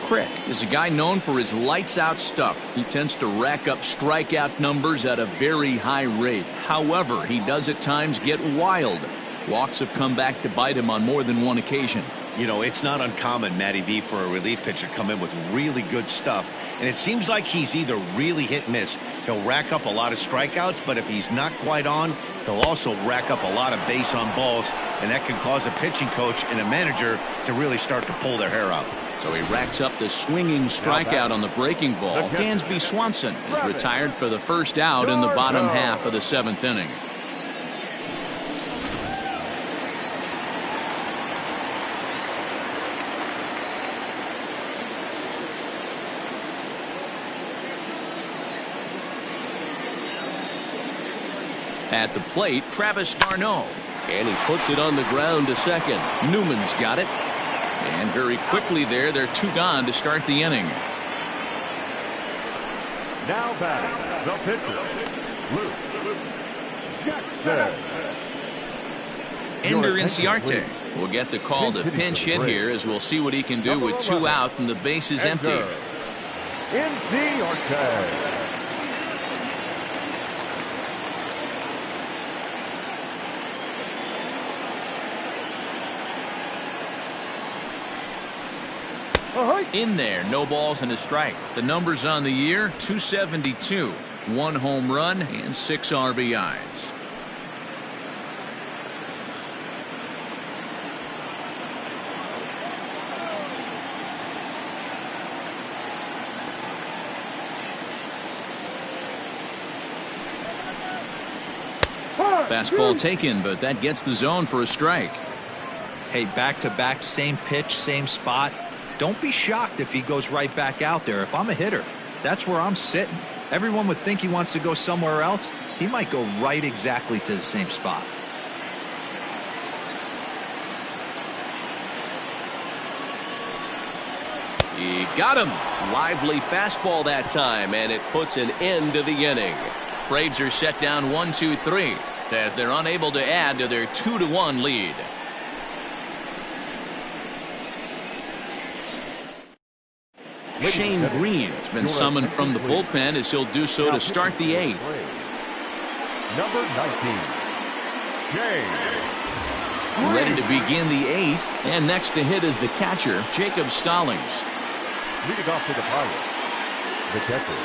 Crick is a guy known for his lights-out stuff. He tends to rack up strikeout numbers at a very high rate. However, he does at times get wild. Walks have come back to bite him on more than one occasion. You know, it's not uncommon, Matty V, for a relief pitcher to come in with really good stuff. And it seems like he's either really hit and miss. He'll rack up a lot of strikeouts, but if he's not quite on, he'll also rack up a lot of base on balls. And that can cause a pitching coach and a manager to really start to pull their hair out. So he racks up the swinging strikeout on the breaking ball. Dansby Swanson is retired for the first out in the bottom half of the 7th inning. At the plate, Travis d'Arnaud. And he puts it on the ground to second. Newman's got it. And very quickly there, they're 2 gone to start the inning. Now batting, the pitcher, Luke Jackson. Ender Inciarte will get the call to pinch hit here, as we'll see what he can do with 2 out and the base is empty. Inciarte. In there, no balls and a strike. The numbers on the year, 272. 1 home run and 6 RBIs. Fastball taken, but that gets the zone for a strike. Hey, back-to-back, same pitch, same spot. Don't be shocked if he goes right back out there. If I'm a hitter, that's where I'm sitting. Everyone would think he wants to go somewhere else. He might go right exactly to the same spot. He got him. Lively fastball that time, and it puts an end to the inning. Braves are set down 1-2-3 as they're unable to add to their 2-1 lead. Shane Green has been summoned from the bullpen as he'll do so to start the 8th. Number 19, Shane. Ready to begin the 8th, and next to hit is the catcher, Jacob Stallings. Leading off to the Pirates, the catcher,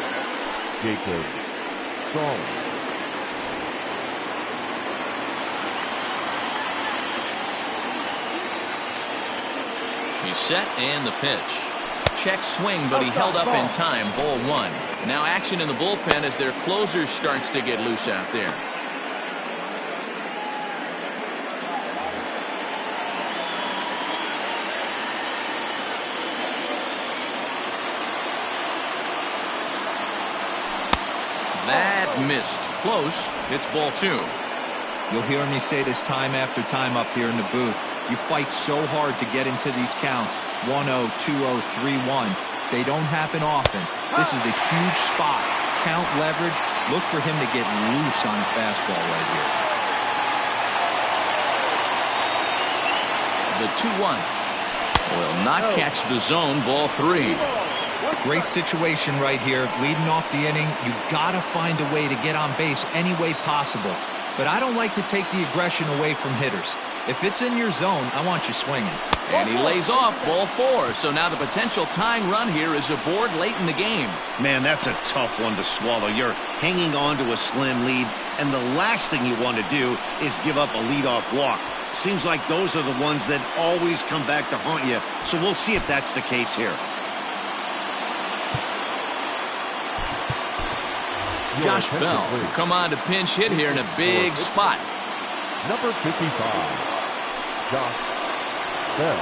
Jacob Stallings. He's set and the pitch. Check swing, but he held up in time. Ball 1. Now action in the bullpen as their closer starts to get loose out there. That missed. Close. It's ball 2. You'll hear me say this time after time up here in the booth. You fight so hard to get into these counts. 1-0, 2-0, 3-1. They don't happen often. This is a huge spot. Count leverage. Look for him to get loose on a fastball right here. The 2-1. Will not catch the zone. Ball 3. Great situation right here. Leading off the inning, you gotta find a way to get on base any way possible. But I don't like to take the aggression away from hitters. If it's in your zone, I want you swinging. And he lays off. Ball 4. So now the potential tying run here is aboard late in the game. Man, that's a tough one to swallow. You're hanging on to a slim lead, and the last thing you want to do is give up a leadoff walk. Seems like those are the ones that always come back to haunt you. So we'll see if that's the case here. Josh Bell will come on to pinch hit here in a big spot. Number 55, Josh Bell.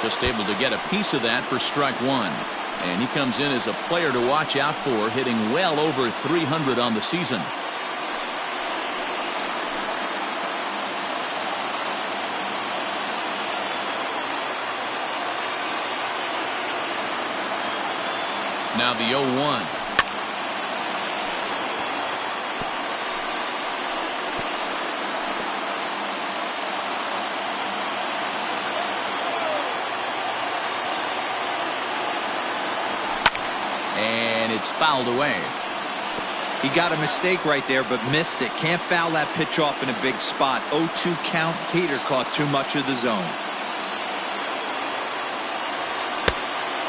Just able to get a piece of that for strike 1. And he comes in as a player to watch out for, hitting well over 300 on the season. Now the 0-1. And it's fouled away. He got a mistake right there, but missed it. Can't foul that pitch off in a big spot. 0-2 count. Heater caught too much of the zone.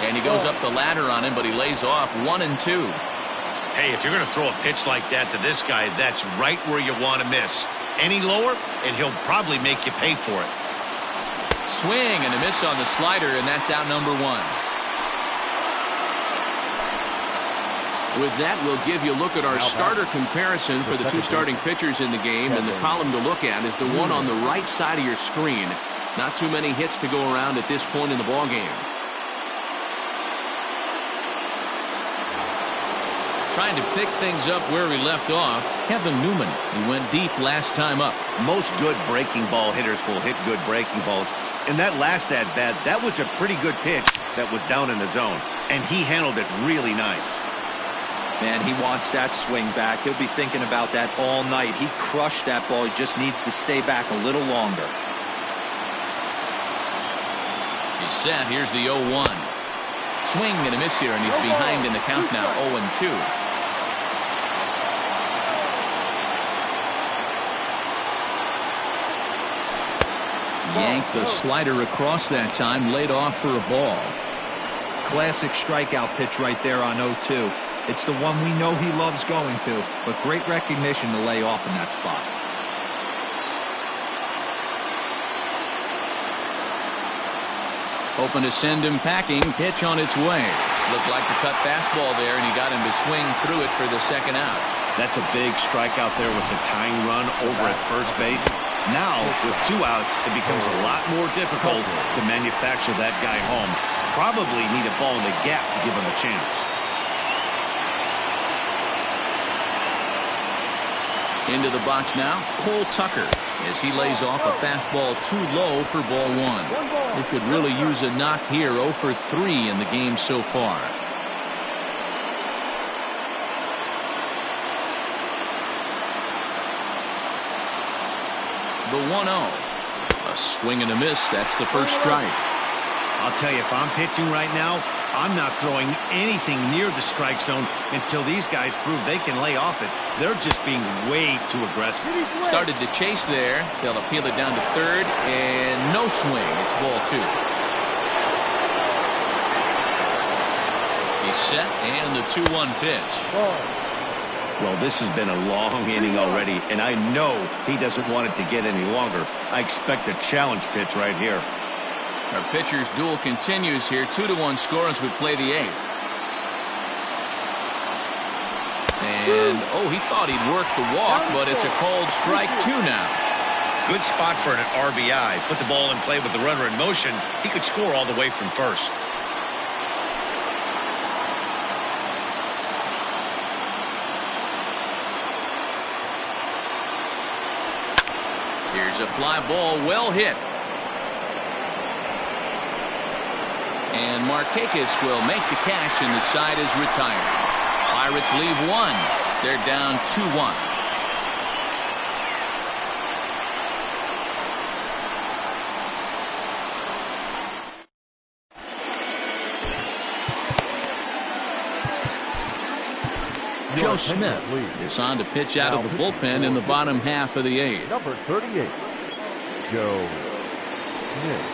And he goes up the ladder on him, but he lays off 1 and 2. Hey, if you're going to throw a pitch like that to this guy, that's right where you want to miss. Any lower, and he'll probably make you pay for it. Swing and a miss on the slider, and that's out number 1. With that, we'll give you a look at our starter comparison for the 2 starting pitchers in the game, and the column to look at is the one on the right side of your screen. Not too many hits to go around at this point in the ballgame. Trying to pick things up where we left off, Kevin Newman. He went deep last time up. Most good breaking ball hitters will hit good breaking balls. In that last at-bat, that was a pretty good pitch that was down in the zone, and he handled it really nice. Man, he wants that swing back. He'll be thinking about that all night. He crushed that ball. He just needs to stay back a little longer. He's set. Here's the 0-1. Swing and a miss here, and he's behind in the count now, 0-2. Yanked the slider across that time, laid off for a ball. Classic strikeout pitch right there on 0-2. It's the one we know he loves going to, but great recognition to lay off in that spot. Hoping to send him packing. Pitch on its way. Looked like the cut fastball there, and he got him to swing through it for the second out. That's a big strikeout there with the tying run over at first base. Now, with 2 outs, it becomes a lot more difficult to manufacture that guy home. Probably need a ball in the gap to give him a chance. Into the box now, Cole Tucker, as he lays off a fastball too low for ball 1. He could really use a knock here. 0 for 3 in the game so far. The 1-0. A swing and a miss. That's the first strike. I'll tell you, if I'm pitching right now, I'm not throwing anything near the strike zone until these guys prove they can lay off it. They're just being way too aggressive. Started to chase there. They'll appeal it down to third, and no swing. It's ball 2. He's set, and the 2-1 pitch. Well, this has been a long inning already, and I know he doesn't want it to get any longer. I expect a challenge pitch right here. Our pitcher's duel continues here. 2-1 score as we play the 8th. And, he thought he'd work the walk, but it's a called strike 2 now. Good spot for an RBI. Put the ball in play with the runner in motion. He could score all the way from first. Here's a fly ball, well hit. And Markakis will make the catch, and the side is retired. Pirates leave one. They're down 2-1. Joe Smith is on to pitch out of the bullpen in the bottom half of the 8th. Number 38, Joe Smith.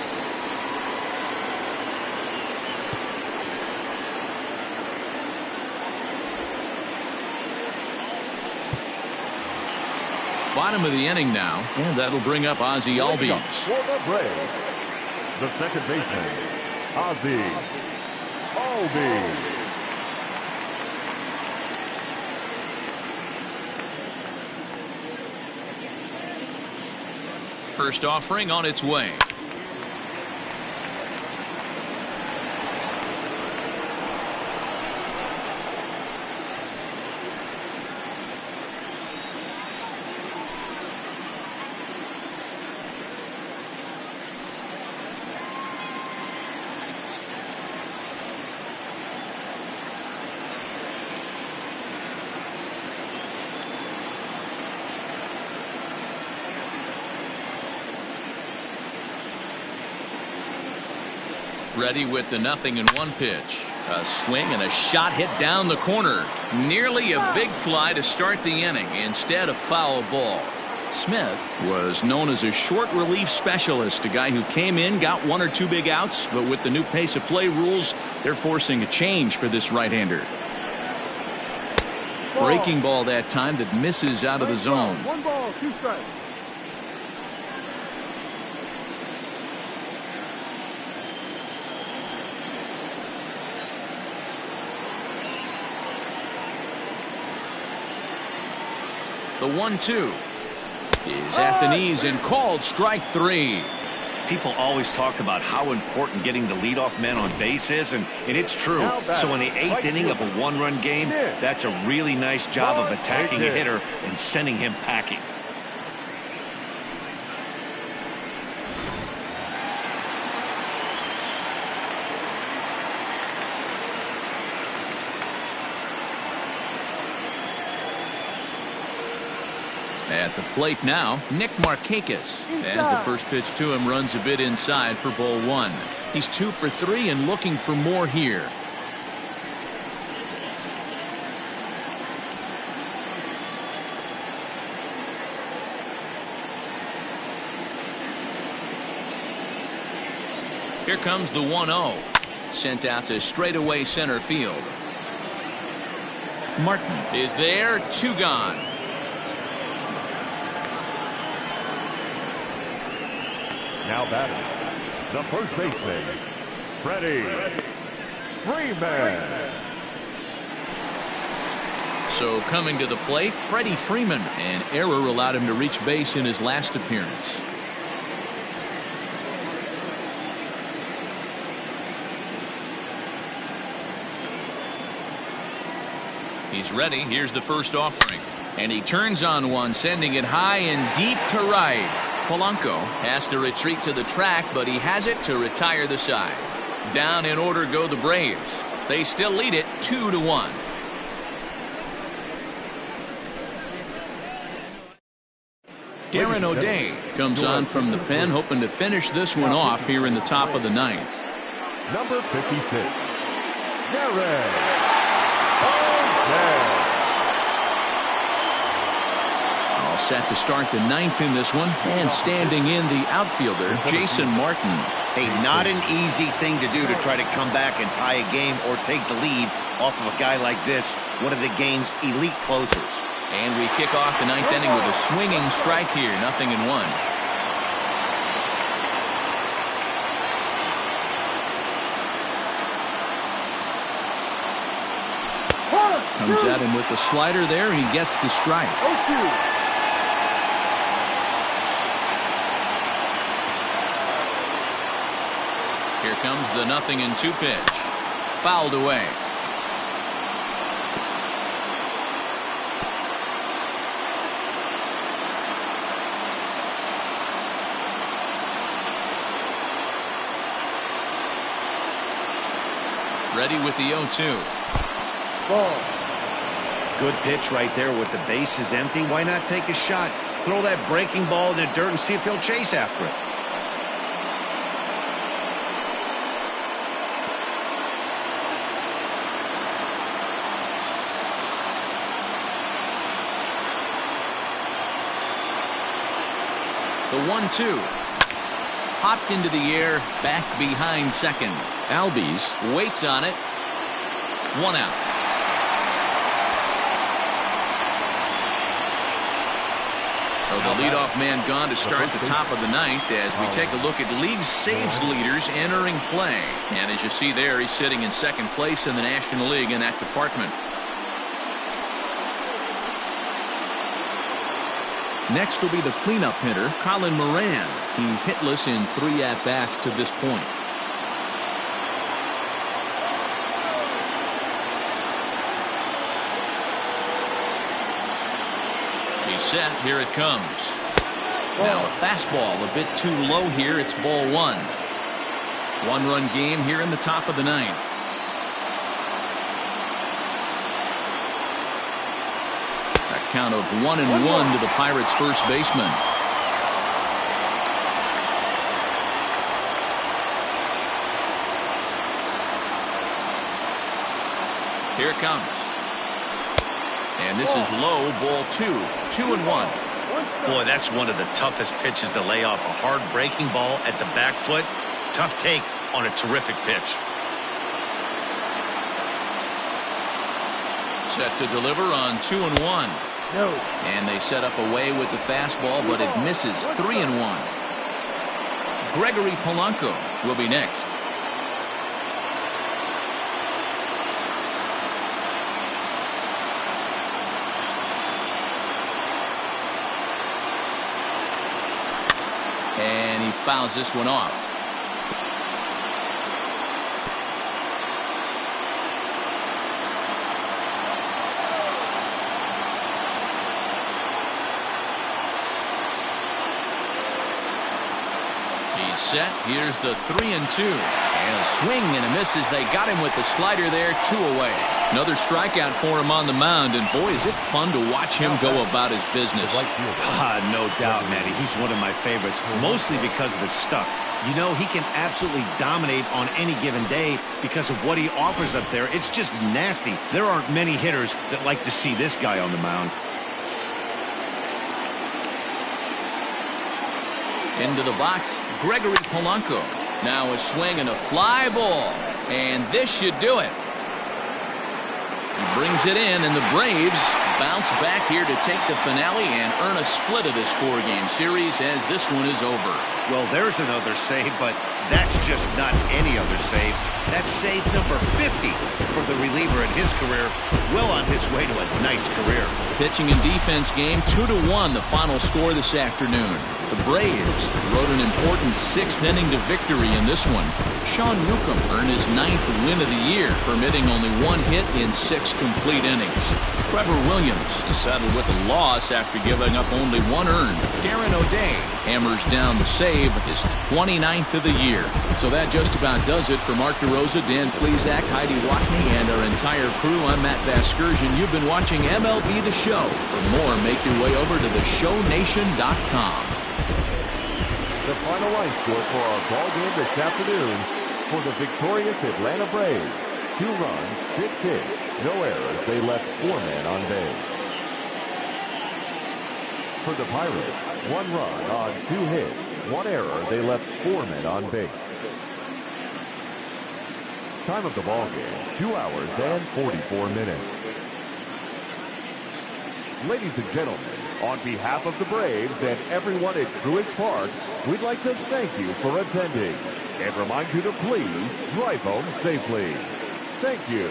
Bottom of the inning now, and that'll bring up Ozzie Albies. For the Braves, the second baseman, Ozzie Albies. First offering on its way. Ready with the 0-1 pitch. A swing and a shot hit down the corner. Nearly a big fly to start the inning. Instead, a foul ball. Smith was known as a short relief specialist, a guy who came in, got 1 or 2 big outs, but with the new pace of play rules, they're forcing a change for this right-hander. Breaking ball that time that misses out of the zone. 1 ball, 2 strikes. The 1-2 is at the knees and called strike 3. People always talk about how important getting the leadoff man on base is, and it's true. So in the 8th inning of a 1-run game, that's a really nice job of attacking a hitter and sending him packing. At the plate now, Nick Markakis. As the first pitch to him runs a bit inside for ball 1. He's 2 for 3 and looking for more here. Here comes the 1-0. Sent out to straightaway center field. Martin is there, 2 gone. Now batting, the first baseman, Freddie Freeman. So coming to the plate, Freddie Freeman. An error allowed him to reach base in his last appearance. He's ready. Here's the first offering. And he turns on one, sending it high and deep to right. Polanco has to retreat to the track, but he has it to retire the side. Down in order go the Braves. They still lead it 2-1. Darren O'Day comes on from the pen, hoping to finish this one off here in the top of the 9th. Number 56, Darren O'Day. All set to start the 9th in this one, and standing in the outfielder, Jason Martin. Hey, not an easy thing to do to try to come back and tie a game or take the lead off of a guy like this, one of the game's elite closers. And we kick off the 9th inning with a swinging strike here, 0-1. Comes at him with the slider there, and he gets the strike. Here comes the 0-2 pitch. Fouled away. Ready with the 0-2. Ball. Good pitch right there with the bases empty. Why not take a shot? Throw that breaking ball in the dirt and see if he'll chase after it. The 1-2. Popped into the air, back behind second. Albies waits on it. 1 out. So the leadoff man gone to start the top of the ninth as we take a look at league saves leaders entering play. And as you see there, he's sitting in second place in the National League in that department. Next will be the cleanup hitter, Colin Moran. He's hitless in 3 at-bats to this point. He's set. Here it comes. Now a fastball a bit too low here. It's ball 1. 1-run game here in the top of the ninth. Count of 1-1 to the Pirates' first baseman. Here it comes. And this is low, ball 2. 2-1. Boy, that's one of the toughest pitches to lay off. A hard breaking ball at the back foot. Tough take on a terrific pitch. Set to deliver on 2-1. No. And they set up away with the fastball, but it misses. 3-1. Gregory Polanco will be next. And he fouls this one off. Set. Here's the 3-2. And a swing and a miss as they got him with the slider there. 2 away. Another strikeout for him on the mound. And boy, is it fun to watch him go about his business. No doubt, Matty. He's one of my favorites, mostly because of his stuff. You know, he can absolutely dominate on any given day because of what he offers up there. It's just nasty. There aren't many hitters that like to see this guy on the mound. Into the box, Gregory Polanco. Now a swing and a fly ball. And this should do it. He brings it in, and the Braves bounce back here to take the finale and earn a split of this 4-game series as this one is over. Well, there's another save, but that's just not any other save. That's save number 50 for the reliever in his career. Well on his way to a nice career. Pitching and defense game 2-1, the final score this afternoon. The Braves rode an important 6th inning to victory in this one. Sean Newcomb earned his 9th win of the year, permitting only 1 hit in 6 complete innings. Trevor Williams is saddled with a loss after giving up only 1 earned. Darren O'Day hammers down the save, his 29th of the year. So that just about does it for Mark DeRosa, Dan Plesac, Heidi Watney, and our entire crew. I'm Matt Vasgersian. You've been watching MLB The Show. For more, make your way over to theshownation.com. The final line score for our ball game this afternoon for the victorious Atlanta Braves. 2 runs, 6 hits, no errors. They left 4 men on base. For the Pirates, 1 run on 2 hits, 1 error. They left 4 men on base. Time of the ball game, 2 hours and 44 minutes. Ladies and gentlemen, on behalf of the Braves and everyone at Truist Park, we'd like to thank you for attending and remind you to please drive home safely. Thank you.